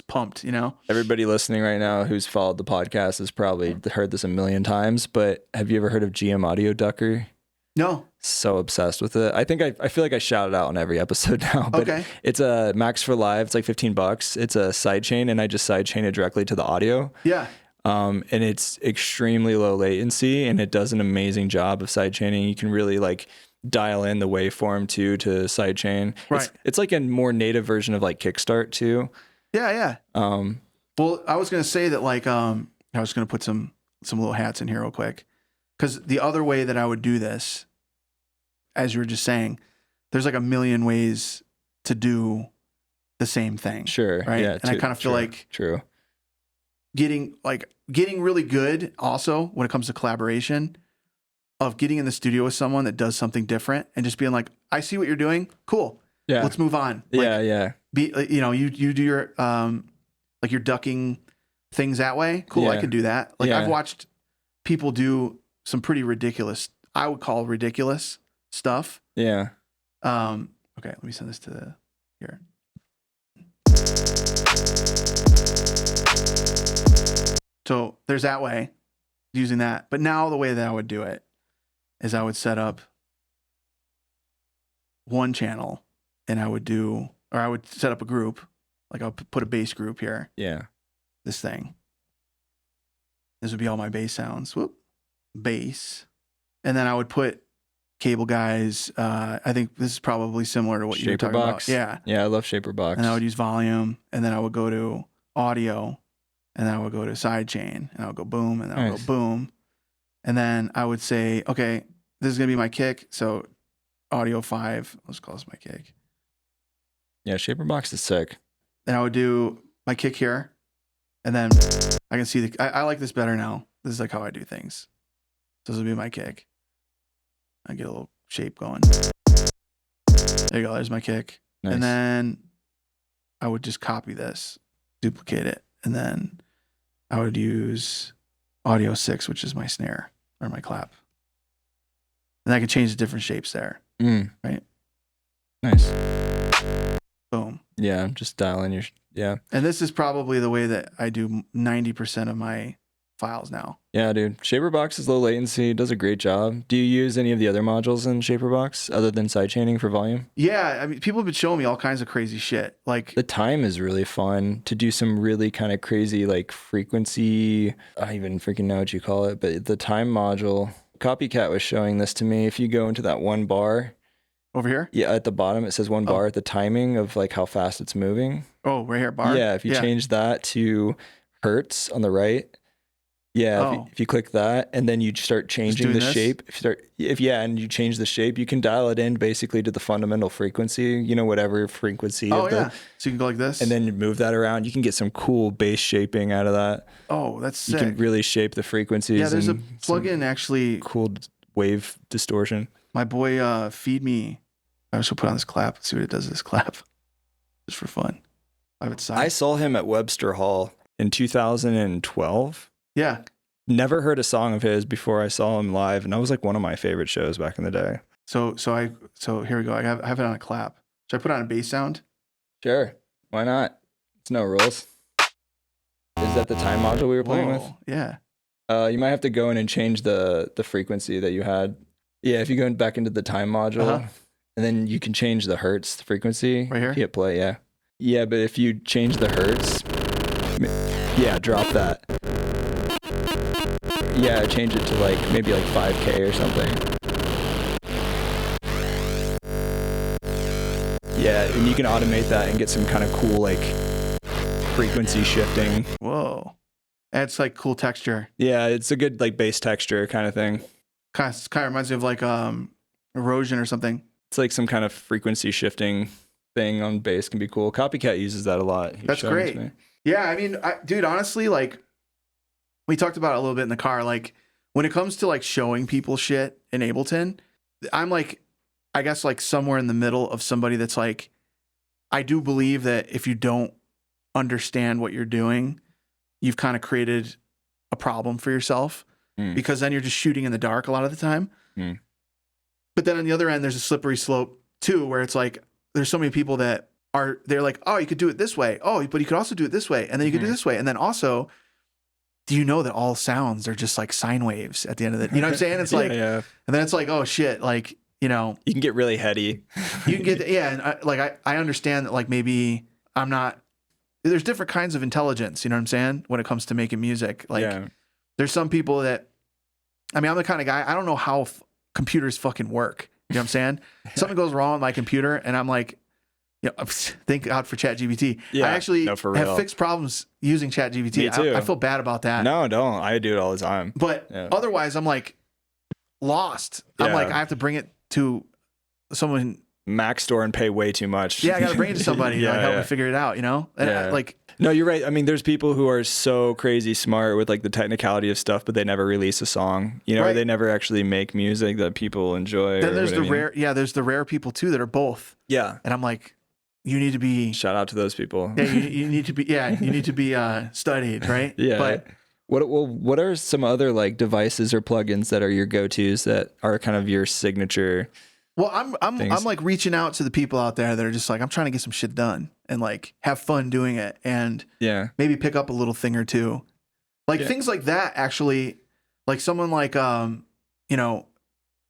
pumped, Everybody listening right now who's followed the podcast has probably heard this a million times, but have you ever heard of GM Audio Ducker? No. So obsessed with it. I think I feel like I shout it out on every episode now, but it's a Max for Live. It's like $15. It's a sidechain, and I just sidechain it directly to the audio. Yeah. And it's extremely low latency, and it does an amazing job of sidechaining. You can really like dial in the waveform too to sidechain. Right. It's like a more native version of like Kickstart too. Yeah. Well, I was gonna say that like I was gonna put some little hats in here real quick, because the other way that I would do this, as you were just saying, there's like a million ways to do the same thing. Sure. Right. Yeah, and I kind of feel like getting really good also when it comes to collaboration, of getting in the studio with someone that does something different and just being like, I see what you're doing. Cool. Yeah. Let's move on. Yeah. You do your, like you're ducking things that way. Cool. Yeah. I can do that. Like I've watched people do some pretty ridiculous, I would call ridiculous stuff. Yeah. Okay. Let me send this to here. So there's that way, using that. But now the way that I would do it is I would set up one channel, and I would set up a group. Like I'll put a bass group here. Yeah. This thing. This would be all my bass sounds. Whoop. Bass. And then I would put cable guys. I think this is probably similar to what you were talking about. Yeah. Yeah, I love Shaper Box. And I would use volume, and then I would go to audio, and then I would go to sidechain, and I would go boom, and then I would go boom. And then I would say, okay, this is going to be my kick. So audio 5, let's call this my kick. Yeah, Shaper Box is sick. Then I would do my kick here, and then I can see I like this better now. This is like how I do things. So this will be my kick. I get a little shape going. There you go. There's my kick. Nice. And then I would just copy this, duplicate it, and then I would use audio 6, which is my snare or my clap. And I could change the different shapes there. Right? Nice. Boom. Yeah, just dial in your... Yeah. And this is probably the way that I do 90% of my files now. Yeah, dude. Shaper Box is low latency. Does a great job. Do you use any of the other modules in Shaper Box other than sidechaining for volume? Yeah, I mean, people have been showing me all kinds of crazy shit. Like the time is really fun to do some really kind of crazy like frequency. I don't even freaking know what you call it, but the time module. Copycat was showing this to me. If you go into that one bar over here, yeah, at the bottom it says one bar. The timing of like how fast it's moving. Oh, right here, bar. Yeah, if you change that to hertz on the right. Yeah, Oh. if you click that and then you start changing doing the this? shape, and you change the shape, you can dial it in basically to the fundamental frequency, whatever frequency Oh of the, yeah. So you can go like this. and then you move that around. You can get some cool bass shaping out of that. oh, that's sick. You can really shape the frequencies. Yeah, there's a and some plugin actually. cool wave distortion. My boy Feed Me. I should put on this clap. Let's see what it does. This clap, just for fun. I have it side. I saw him at Webster Hall in 2012. Yeah. Never heard a song of his before I saw him live, and that was like one of my favorite shows back in the day. So here we go. I have it on a clap. Should I put on a bass sound? Sure, why not? It's no rules. Is that the time module we were playing with? Yeah. You might have to go in and change the frequency that you had. Yeah, if you go back into the time module, and then you can change the hertz frequency. Right here? Hit play, yeah. Yeah, but if you change the hertz, drop that. Yeah, change it to maybe 5K or something. Yeah, and you can automate that and get some kind of cool frequency shifting. Whoa. It's like cool texture. Yeah, it's a good bass texture kind of thing. Kind of reminds me of erosion or something. It's like some kind of frequency shifting thing on bass can be cool. Copycat uses that a lot. That's great. Yeah, I mean, dude, honestly, we talked about it a little bit in the car. When it comes to showing people shit in Ableton, I'm I guess somewhere in the middle of somebody that's I do believe that if you don't understand what you're doing, you've kind of created a problem for yourself because then you're just shooting in the dark a lot of the time. But then on the other end, there's a slippery slope too, where it's there's so many people that they're oh, you could do it this way. Oh, but you could also do it this way. And then you could do this way. And then also, do you know that all sounds are just sine waves at the end of it? You know what I'm saying? It's yeah. And then it's oh shit, you can get really heady. You can get, yeah. And I understand that maybe I'm not, there's different kinds of intelligence, you know what I'm saying? When it comes to making music. There's some people that, I'm the kind of guy, I don't know how computers fucking work. You know what I'm saying? Something goes wrong with my computer and I'm thank God for ChatGPT. Yeah, I actually for real. have fixed problems using ChatGPT. Me too. I feel bad about that. No, don't. I do it all the time. But otherwise, I'm lost. I'm I have to bring it to someone. Mac store and pay way too much. Yeah, I got to bring it to somebody to help me figure it out, you know? And no, you're right. I mean, there's people who are so crazy smart with the technicality of stuff, but they never release a song, or they never actually make music that people enjoy. Then there's there's the rare people too that are both. Yeah. And I'm you need to be. Shout out to those people. Yeah, you need to be. Yeah, you need to be studied, right? Yeah. But what are some other devices or plugins that are your go-tos that are kind of your signature? Well, I'm reaching out to the people out there that are just I'm trying to get some shit done and have fun doing it and maybe pick up a little thing or two, things like that. Actually, someone do you know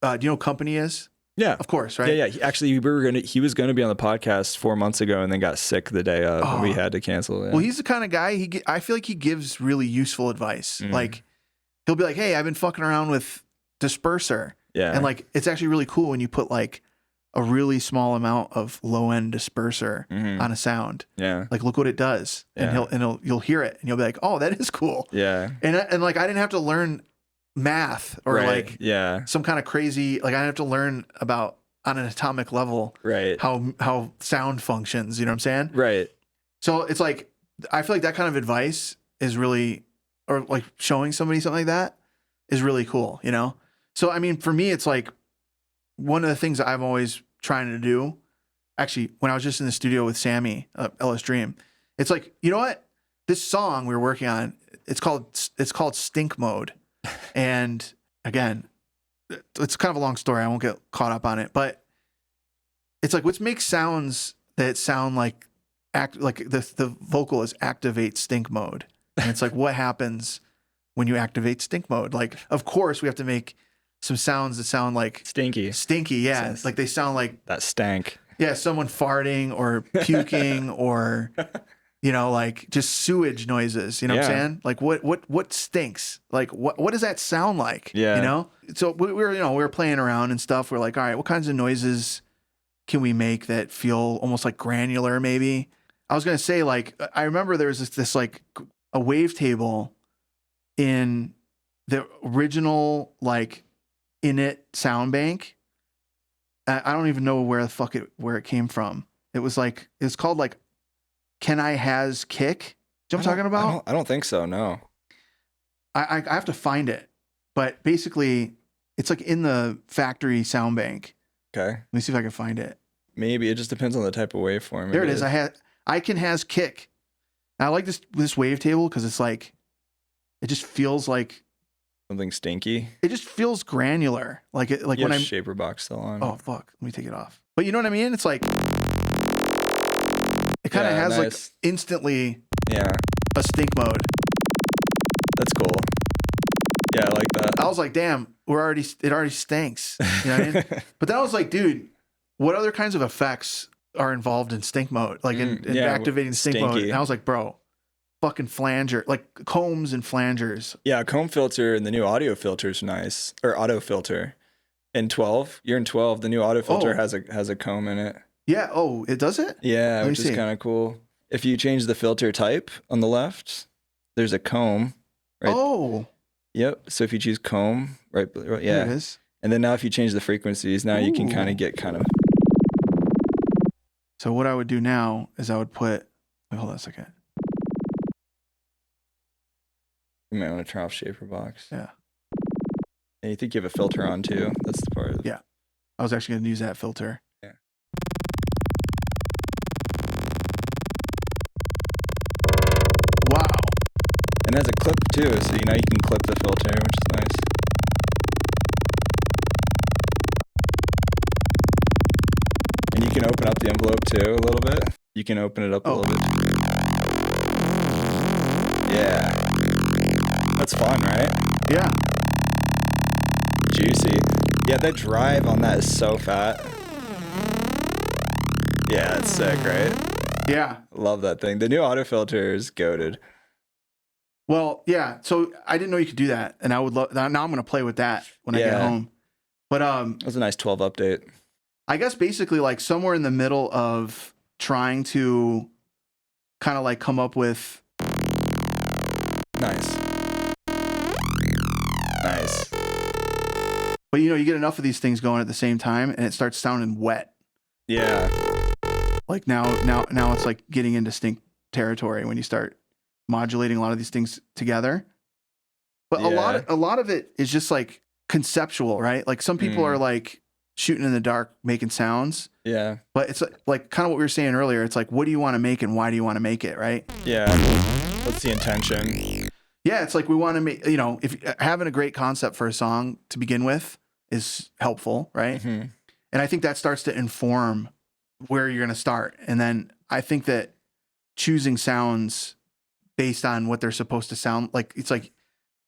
who Company is? Yeah, of course, right? Yeah. He was gonna be on the podcast 4 months ago and then got sick the day of. And we had to cancel. Yeah. Well, he's the kind of guy. I feel like he gives really useful advice. He'll be hey, I've been fucking around with Disperser. Yeah. And it's actually really cool when you put a really small amount of low end disperser on a sound. Yeah. Look what it does. Yeah. And you'll hear it and you'll be oh, that is cool. Yeah. And I didn't have to learn math or some kind of crazy, I didn't have to learn about on an atomic level, right, how sound functions, you know what I'm saying? Right. So it's I feel that kind of advice is really, or showing somebody something like that is really cool, you know? So, I mean, for me, it's one of the things that I'm always trying to do. Actually, when I was just in the studio with Sammy, LS Dream, it's you know what? This song we were working on, it's called Stink Mode. And again, it's kind of a long story. I won't get caught up on it, but it's let's make sounds that sound the vocal is activate stink mode. And it's what happens when you activate stink mode? Of course we have to make some sounds that sound stinky. Yeah. They sound like that stank. Yeah. Someone farting or puking or, just sewage noises, you know what I'm saying? What stinks? What does that sound like? Yeah. You know? So we were playing around and stuff. We're all right, what kinds of noises can we make that feel almost granular maybe? I was going to say I remember there was this a wavetable in the original like init sound bank. I don't even know where it came from. It was called like Can I Has Kick. Do you know what I'm talking about? I don't think so. No. I have to find it, but basically it's like in the factory sound bank. Okay. Let me see if I can find it. Maybe it just depends on the type of waveform. There it is. I Can Has Kick. I like this wavetable because it's like, it just feels like something stinky. It just feels granular. Like it, like you when I'm shaper box still on. Oh fuck! Let me take it off. But you know what I mean? It's like it kind of has like instantly a stink mode. That's cool. Yeah, I like that. I was like, damn, it already stinks. You know what I mean? But then I was like, dude, what other kinds of effects are involved in stink mode? Like in activating stink mode. And I was like, bro, fucking flanger, like combs and flangers. Yeah, comb filter and the new audio filter is nice. Or auto filter. In 12, you're in 12, the new auto filter has a comb in it. Yeah, it does it? Yeah, which is kind of cool. If you change the filter type on the left, there's a comb. Right? Oh. Yep. So if you choose comb, right, yeah. There it is. And then now if you change the frequencies, now you can kind of get So what I would do now is I would put, hold on a second. You might want to turn off shaper box. Yeah. And you think you have a filter on too? That's the part. Yeah. I was actually going to use that filter. Yeah. Wow. And it has a clip too, so you can clip the filter, which is nice. And you can open up the envelope too a little bit. You can open it up a little bit. Yeah. That's fun, right? Yeah. Juicy. Yeah, that drive on that is so fat. Yeah, it's sick, right? Yeah. Love that thing. The new auto filter is goated. Well, yeah. So I didn't know you could do that, and I would love. Now I'm going to play with that when I get home. But that was a nice 12 update. I guess basically like somewhere in the middle of trying to kind of like come up with. Nice. But you get enough of these things going at the same time, and it starts sounding wet. Yeah. Like now it's like getting into stink territory when you start modulating a lot of these things together. But a lot of it is just like conceptual, right? Like some people are like shooting in the dark, making sounds. Yeah. But it's like kind of what we were saying earlier. It's like, what do you want to make and why do you want to make it, right? Yeah. What's the intention? Yeah, it's like we want to make, if having a great concept for a song to begin with is helpful, right? Mm-hmm. And I think that starts to inform where you're going to start. And then I think that choosing sounds based on what they're supposed to sound like, it's like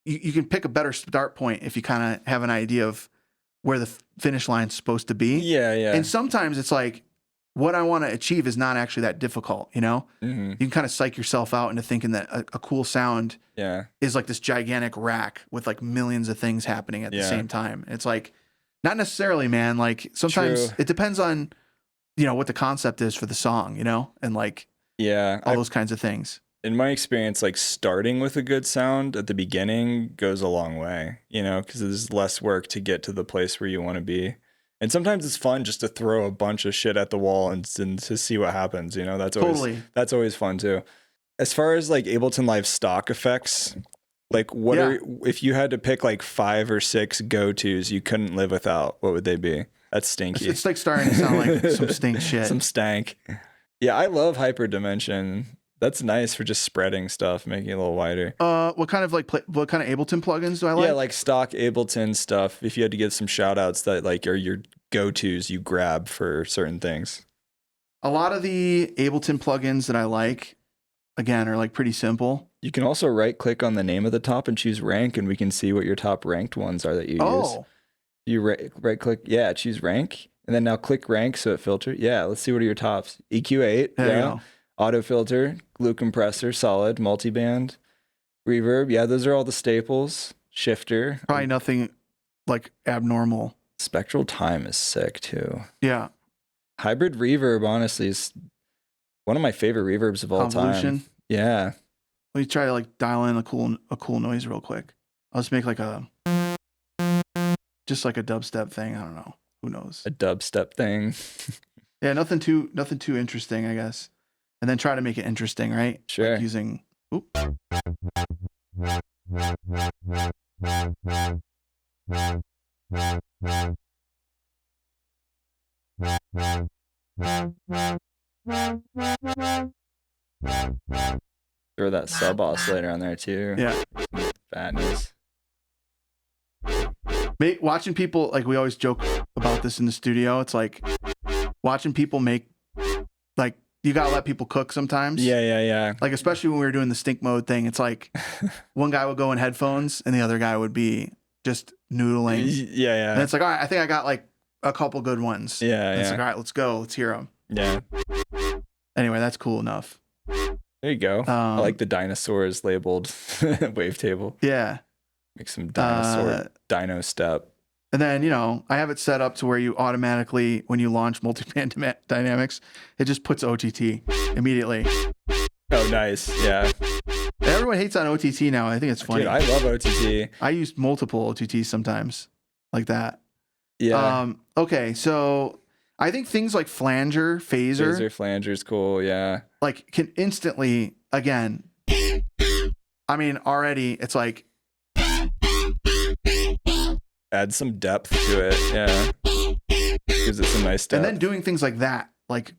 you can pick a better start point if you kind of have an idea of where the finish line's supposed to be. Yeah, yeah. And sometimes it's like, what I want to achieve is not actually that difficult, Mm-hmm. You can kind of psych yourself out into thinking that a cool sound is like this gigantic rack with like millions of things happening at the same time. It's like, not necessarily, man. Like sometimes it depends on, what the concept is for the song, and like, all those kinds of things. In my experience, like starting with a good sound at the beginning goes a long way, because there's less work to get to the place where you want to be. And sometimes it's fun just to throw a bunch of shit at the wall and to see what happens. That's always fun too. As far as like Ableton Live stock effects, like if you had to pick like 5 or 6 go-tos you couldn't live without, what would they be? That's stinky. It's like starting to sound like some stink shit. Some stank. Yeah, I love hyperdimension. That's nice for just spreading stuff, making it a little wider. What kind of Ableton plugins do I like? Yeah, like stock Ableton stuff. If you had to give some shout outs that like are your go-tos you grab for certain things. A lot of the Ableton plugins that I like, again, are like pretty simple. You can also right click on the name of the top and choose rank, and we can see what your top ranked ones are that you use. You right click, choose rank, and then now click rank so it filters. Yeah, let's see what are your tops. EQ8, there you go. Auto filter, glue compressor, solid, multiband, reverb. Yeah, those are all the staples. Shifter. Probably nothing like abnormal. Spectral time is sick too. Yeah. Hybrid reverb, honestly, is one of my favorite reverbs of all time. Yeah. Let me try to like dial in a cool noise real quick. I'll just make like just like a dubstep thing. I don't know. Who knows? A dubstep thing. Yeah, nothing too interesting, I guess. And then try to make it interesting, right? Sure. Like using. Oop. Throw that sub oscillator on there too. Yeah. Fatness. Watching people, like we always joke about this in the studio. It's like watching people make, like, you gotta let people cook sometimes. Yeah. Like, especially when we were doing the stink mode thing, it's like one guy would go in headphones and the other guy would be just noodling. Yeah. And it's like, all right, I think I got like a couple good ones. Yeah. And it's like, all right, let's go. Let's hear them. Yeah. Anyway, that's cool enough. There you go. I like the dinosaurs labeled wavetable. Yeah. Make some dinosaur dino step. And then, you know, I have it set up to where you automatically, when you launch multiband dynamics, it just puts OTT immediately. Oh, nice. Yeah. Everyone hates on OTT now. I think it's funny. Dude, I love OTT. I use multiple OTTs sometimes like that. Yeah. Okay, so I think things like flanger, phaser, flanger's cool. Yeah. like can instantly, again, I mean, already it's like, Add some depth to it. Yeah. Gives it some nice depth. and then doing things like that, like,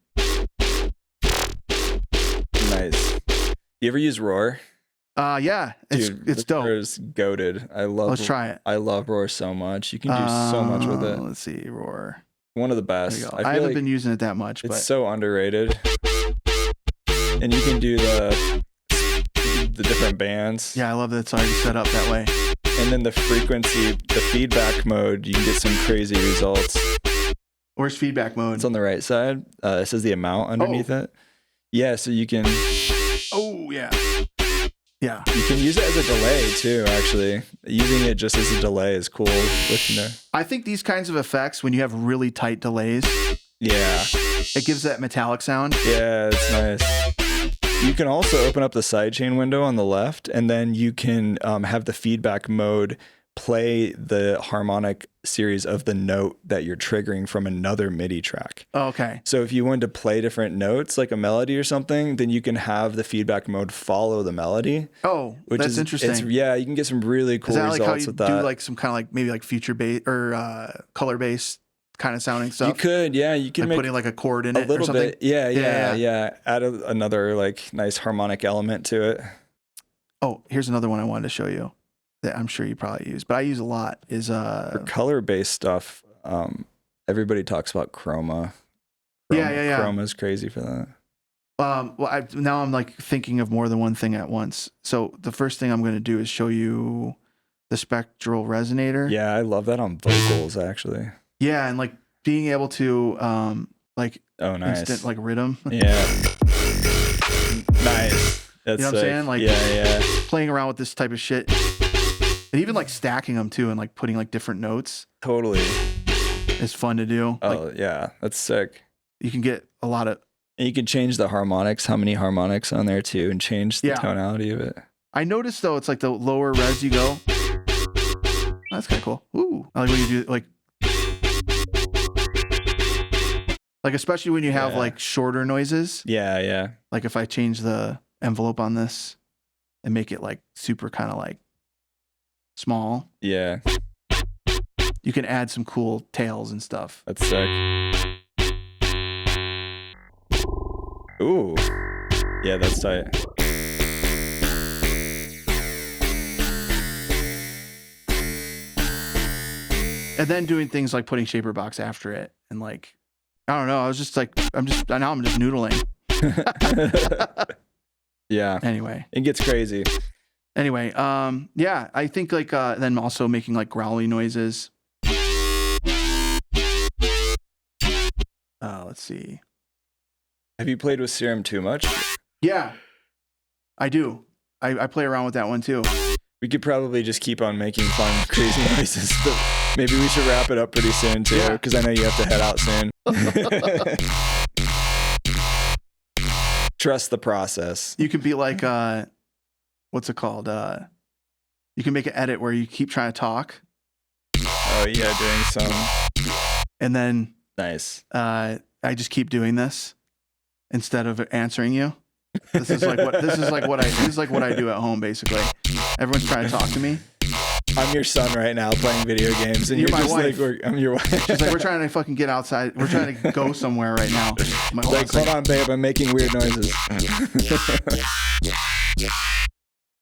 Nice. You ever use Roar? yeah, it's dope. Roar's goated. Let's try it. I love Roar so much. You can do so much with it. Let's see, Roar. One of the There best. you go. I I feel haven't like been using it that much, it's but so underrated. And you can do the different bands. yeah, I love that it's already set up that way. And then the frequency, the feedback mode, you can get some crazy results. Where's feedback mode? It's on the right side. It says the amount underneath it. Yeah, so you can Oh, yeah. Yeah. you can use it as a delay too, actually. Using it just as a delay is cool. I think these kinds of effects, when you have really tight delays, Yeah. it gives that metallic sound. Yeah, it's nice. You can also open up the sidechain window on the left, and then you can have the feedback mode play the harmonic series of the note that you're triggering from another MIDI track. Oh, okay. So if you wanted to play different notes, like a melody or something, then you can have the feedback mode follow the melody. Oh, that's interesting. Yeah, you can get some really cool Is that results like how you with that. do like some kind of like maybe like future bass or color bass kind of sounding stuff? You could, yeah. You can like make putting like a chord in a it little or something? bit. Yeah. Add another like nice harmonic element to it. Oh, here's another one I wanted to show you that I'm sure you probably use, but I use a lot is For color-based stuff, everybody talks about chroma. Yeah. Chroma's crazy for that. Well, now I'm like thinking of more than one thing at once. So the first thing I'm going to do is show you the spectral resonator. Yeah, I love that on vocals actually. Yeah, and like being able to like Nice. instant like rhythm. Yeah. Nice. That's You know what I'm sick. saying? Like yeah. playing around with this type of shit. And even like stacking them too and like putting like different notes Totally. is fun to do. Oh yeah, that's sick. You can get a lot of And you can change the harmonics, how many harmonics on there too, and change the tonality of it. I noticed though, it's like the lower res you go. That's kind of cool. Ooh. I like when you do like especially when you have like shorter noises. Yeah. Like if I change the envelope on this and make it like super kind of like small. Yeah. You can add some cool tails and stuff. That's sick. Ooh. Yeah, that's tight. And then doing things like putting shaper box after it and like I don't know. I was just like I'm just noodling. Yeah. Anyway. It gets crazy. Anyway, yeah, I think like then also making like growly noises. Let's see. Have you played with Serum too much? Yeah, I do. I play around with that one too. We could probably just keep on making fun, crazy noises, but maybe we should wrap it up pretty soon too, because I know you have to head out soon. Trust the process. You could be like, what's it called? You can make an edit where you keep trying to talk. Oh yeah, doing some. And then Nice. I just keep doing this instead of answering you. This is like what I do at home basically. Everyone's trying to talk to me. I'm your son right now playing video games, and You're you're my just wife. like, I'm your wife. She's like, we're trying to fucking get outside. We're trying to go somewhere right now. My Like, wife's hold on, babe, I'm making weird noises.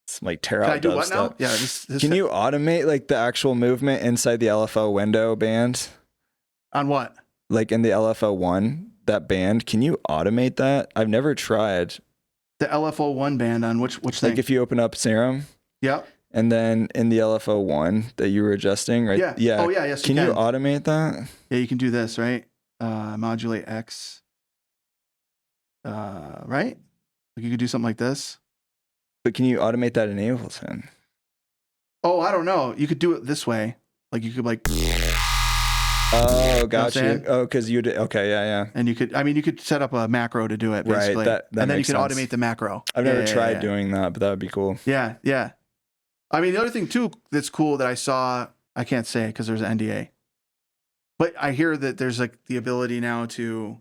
It's like tear can out I do what now? dubstep. Yeah. This Can you automate like the actual movement inside the LFO window band? on what? Like in the LFO one, that band, can you automate that? I've never tried. The LFO one band on which thing? Like if you open up Serum, Yep. and then in the LFO one that you were adjusting, right? Yeah. Yeah. Oh yeah. Yes. Can you automate that? Yeah, you can do this, right? Modulate X. Right? Like you could do something like this. But can you automate that in Ableton? Oh, I don't know. You could do it this way. Like you could like. Oh, I'm gotcha. saying? Oh, because you did. Okay, yeah. And you could set up a macro to do it basically. Right. That and then you makes can sense. automate the macro. I've never Yeah, tried yeah. doing that, but that would be cool. Yeah, yeah. I mean, the other thing too that's cool that I saw, I can't say because there's an NDA, but I hear that there's like the ability now to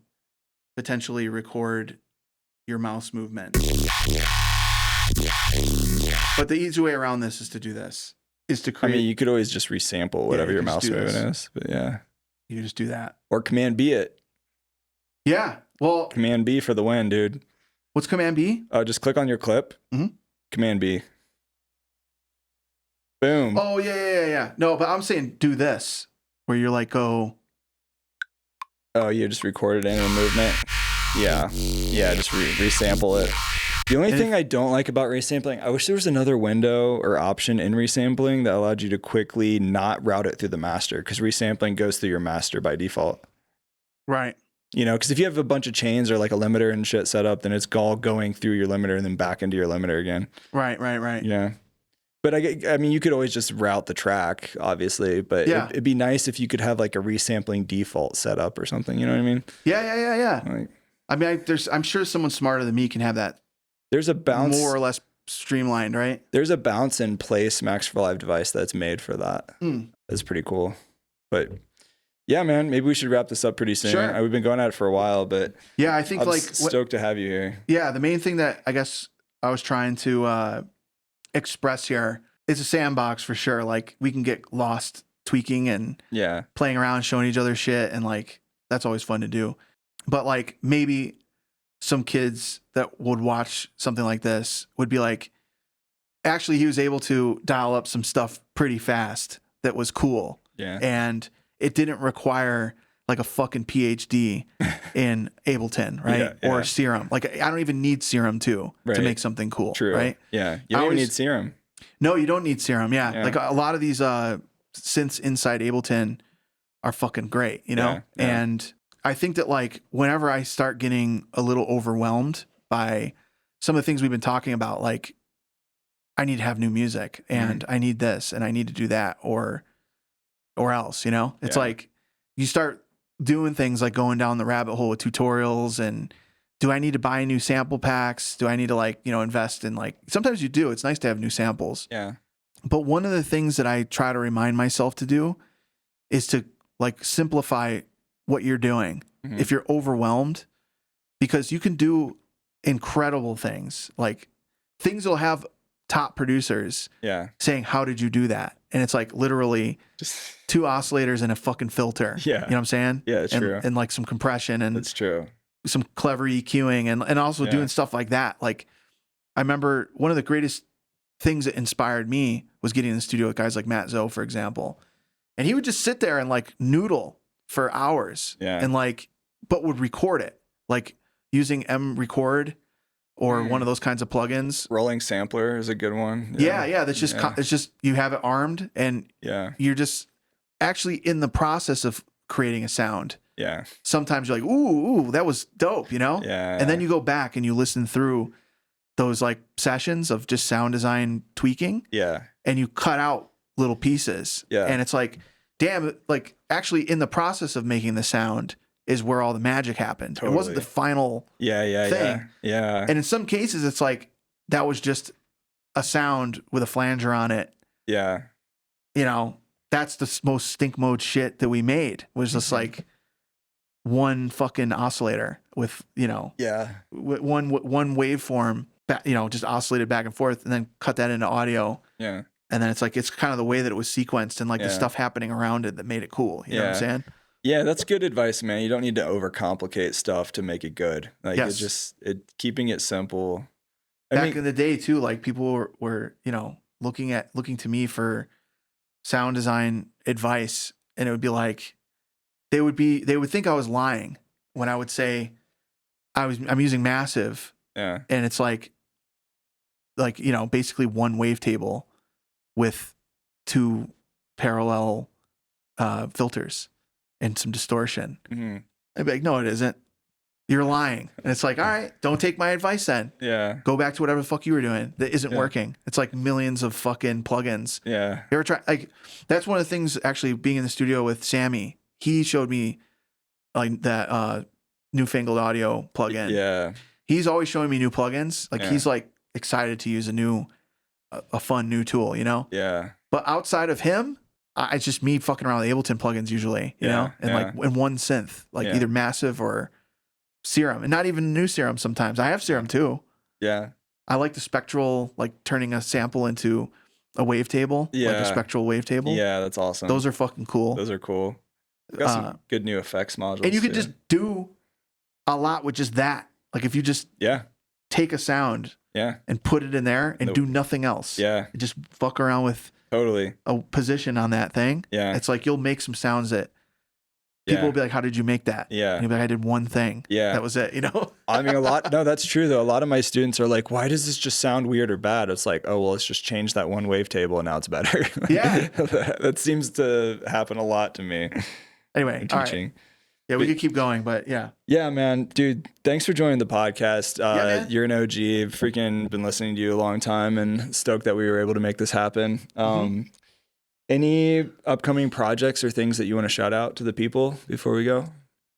potentially record your mouse movement. But the easy way around this is to do this. Is to I create. mean, you could always just resample whatever you your can mouse just do movement this. is, but yeah. You just do that. Or Command B it. Yeah. Well, Command B for the win, dude. what's Command B? Oh, just click on your clip. Mhm. Command B. Boom. Oh yeah. No, but I'm saying do this where you're like go. Oh, you just recorded in a movement. Yeah. Just resample it. The only thing I don't like about resampling, I wish there was another window or option in resampling that allowed you to quickly not route it through the master, because resampling goes through your master by default. Right. You know, because if you have a bunch of chains or like a limiter and shit set up, then it's all going through your limiter and then back into your limiter again. Right. Yeah. But I mean, you could always just route the track, obviously, but Yeah. it'd be nice if you could have like a resampling default setup or something. You know what I mean? Yeah. Like, I mean, I'm sure someone smarter than me can have that there's a bounce, more or less streamlined, right? there's a bounce in place Max for Live device that's made for that. That's pretty cool. But yeah, man, maybe we should wrap this up pretty soon. Sure. We've been going at it for a while, but Yeah, I think I'm like stoked to have you here. yeah, the main thing that I guess I was trying to express here is a sandbox for sure. Like we can get lost tweaking and Yeah. playing around, showing each other shit, and like that's always fun to do. But like maybe some kids that would watch something like this would be like, actually, he was able to dial up some stuff pretty fast that was cool. Yeah. And it didn't require like a fucking PhD in Ableton, right? Yeah. Or Serum. Like I don't even need Serum to make something cool. True. Right? Yeah. You don't even need Serum. No, you don't need Serum. Yeah. Like a lot of these synths inside Ableton are fucking great, you know? Yeah. And I think that like whenever I start getting a little overwhelmed by some of the things we've been talking about, like I need to have new music and I need this and I need to do that or else, you know? It's like you start doing things like going down the rabbit hole with tutorials and do I need to buy new sample packs? Do I need to like, you know, invest in like, sometimes you do. It's nice to have new samples. Yeah. But one of the things that I try to remind myself to do is to like simplify what you're doing. If you're overwhelmed, because you can do incredible things, like things will have top producers saying, how did you do that? And it's like literally just 2 oscillators and a fucking filter. Yeah. You know what I'm saying? Yeah, it's true. And like some compression and that's true. Some clever EQing and also doing stuff like that. Like I remember one of the greatest things that inspired me was getting in the studio with guys like Matt Zoe, for example. And he would just sit there and like noodle for hours and like, but would record it like using M Record or one of those kinds of plugins. Rolling sampler is a good one. Yeah. That's just, it's just, you have it armed and you're just actually in the process of creating a sound. Yeah. Sometimes you're like, ooh, that was dope, you know? Yeah. And then you go back and you listen through those like sessions of just sound design tweaking. Yeah. And you cut out little pieces. Yeah. And it's like, damn, like actually in the process of making the sound is where all the magic happened. Totally. It wasn't the final thing. Yeah. And in some cases, it's like that was just a sound with a flanger on it Yeah. You know, that's the most stink mode shit that we made, was just like one fucking oscillator with, you know, Yeah. one waveform, you know, just oscillated back and forth, and then cut that into audio. Yeah. And then it's like, it's kind of the way that it was sequenced and like the stuff happening around it that made it cool. You know what I'm saying? Yeah, that's good advice, man. You don't need to overcomplicate stuff to make it good. Like keeping it simple. Back in the day too, like people were, you know, looking to me for sound design advice, and it would be like, they would think I was lying when I would say I'm using Massive. Yeah. And it's like, you know, basically one wavetable with 2 parallel filters and some distortion. Mm-hmm. I'd be like, no, it isn't. You're lying. And it's like, all right, don't take my advice then. Yeah. Go back to whatever the fuck you were doing that isn't working. It's like millions of fucking plugins. Yeah. You ever try, like, that's one of the things, actually, being in the studio with Sammy, he showed me like that newfangled audio plugin. Yeah. He's always showing me new plugins. Like he's like excited to use a fun new tool, you know? Yeah. But outside of him, it's just me fucking around with Ableton plugins usually, you know? And like in one synth, like either Massive or Serum, and not even new Serum sometimes. I have Serum too. Yeah. I like the spectral, like turning a sample into a wavetable, like a spectral wavetable. Yeah, that's awesome. Those are fucking cool. Those are cool. Got some good new effects modules. And you could just do a lot with just that. Like if you just take a sound and put it in there and do nothing else. Yeah. And just fuck around with a position on that thing. Yeah. It's like you'll make some sounds that people will be like, how did you make that? Yeah. And you'll be like, I did one thing. Yeah. That was it, you know? I mean, no, that's true though. A lot of my students are like, why does this just sound weird or bad? It's like, oh, well, let's just change that one wavetable and now it's better. Yeah. That seems to happen a lot to me. Anyway, teaching. All right. Yeah, we could keep going, but yeah. Yeah, man. Dude, thanks for joining the podcast. You're an OG. I've freaking been listening to you a long time and stoked that we were able to make this happen. Any upcoming projects or things that you want to shout out to the people before we go?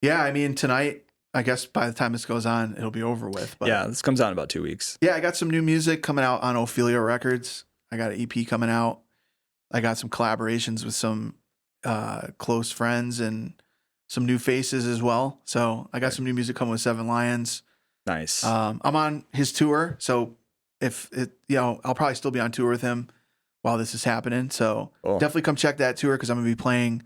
Yeah, I mean, tonight, I guess by the time this goes on, it'll be over with. But yeah, this comes out in about 2 weeks. Yeah, I got some new music coming out on Ophelia Records. I got an EP coming out. I got some collaborations with some close friends and some new faces as well. So I got some new music coming with Seven Lions. Nice. I'm on his tour. So I'll probably still be on tour with him while this is happening. So definitely come check that tour, because I'm going to be playing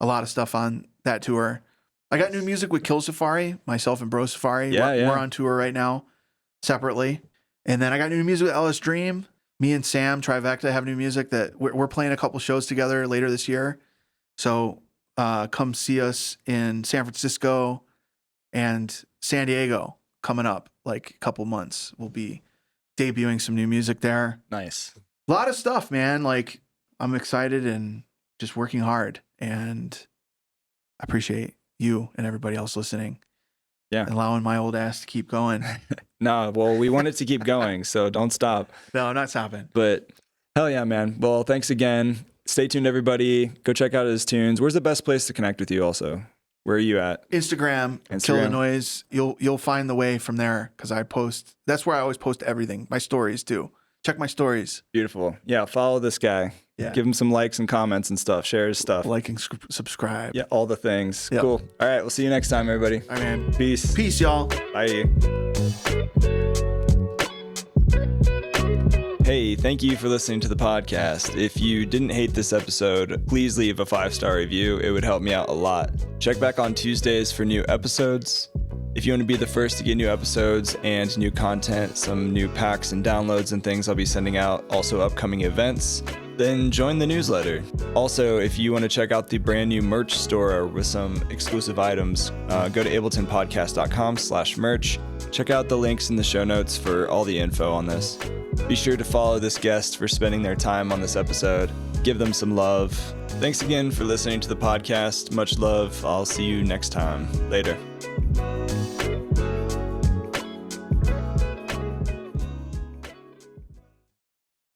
a lot of stuff on that tour. I got new music with Kill Safari, myself and Bro Safari. We're on tour right now separately. And then I got new music with Ellis Dream. Me and Sam Trivecta have new music that we're playing a couple shows together later this year. So come see us in San Francisco and San Diego coming up, like a couple months. We'll be debuting some new music there. Nice. A lot of stuff, man. Like, I'm excited and just working hard, and I appreciate you and everybody else listening. Yeah. And allowing my old ass to keep going. No, well, we want it to keep going, so don't stop. No, I'm not stopping. But hell yeah, man. Well, thanks again. Stay tuned, everybody. Go check out his tunes. Where's the best place to connect with you also? Where are you at? Instagram. Kill the Noise. You'll find the way from there, because I post. That's where I always post everything. My stories too. Check my stories. Beautiful. Yeah, follow this guy. Yeah. Give him some likes and comments and stuff. Share his stuff. Like and subscribe. Yeah, all the things. Yep. Cool. All right, we'll see you next time, everybody. All right, man. Peace. Peace, y'all. Bye. Hey, thank you for listening to the podcast. If you didn't hate this episode, please leave a 5-star review. It would help me out a lot. Check back on Tuesdays for new episodes. If you want to be the first to get new episodes and new content, some new packs and downloads and things I'll be sending out, also upcoming events, then join the newsletter. Also, if you want to check out the brand new merch store with some exclusive items, go to abletonpodcast.com/merch. Check out the links in the show notes for all the info on this. Be sure to follow this guest for spending their time on this episode. Give them some love. Thanks again for listening to the podcast. Much love. I'll see you next time. Later.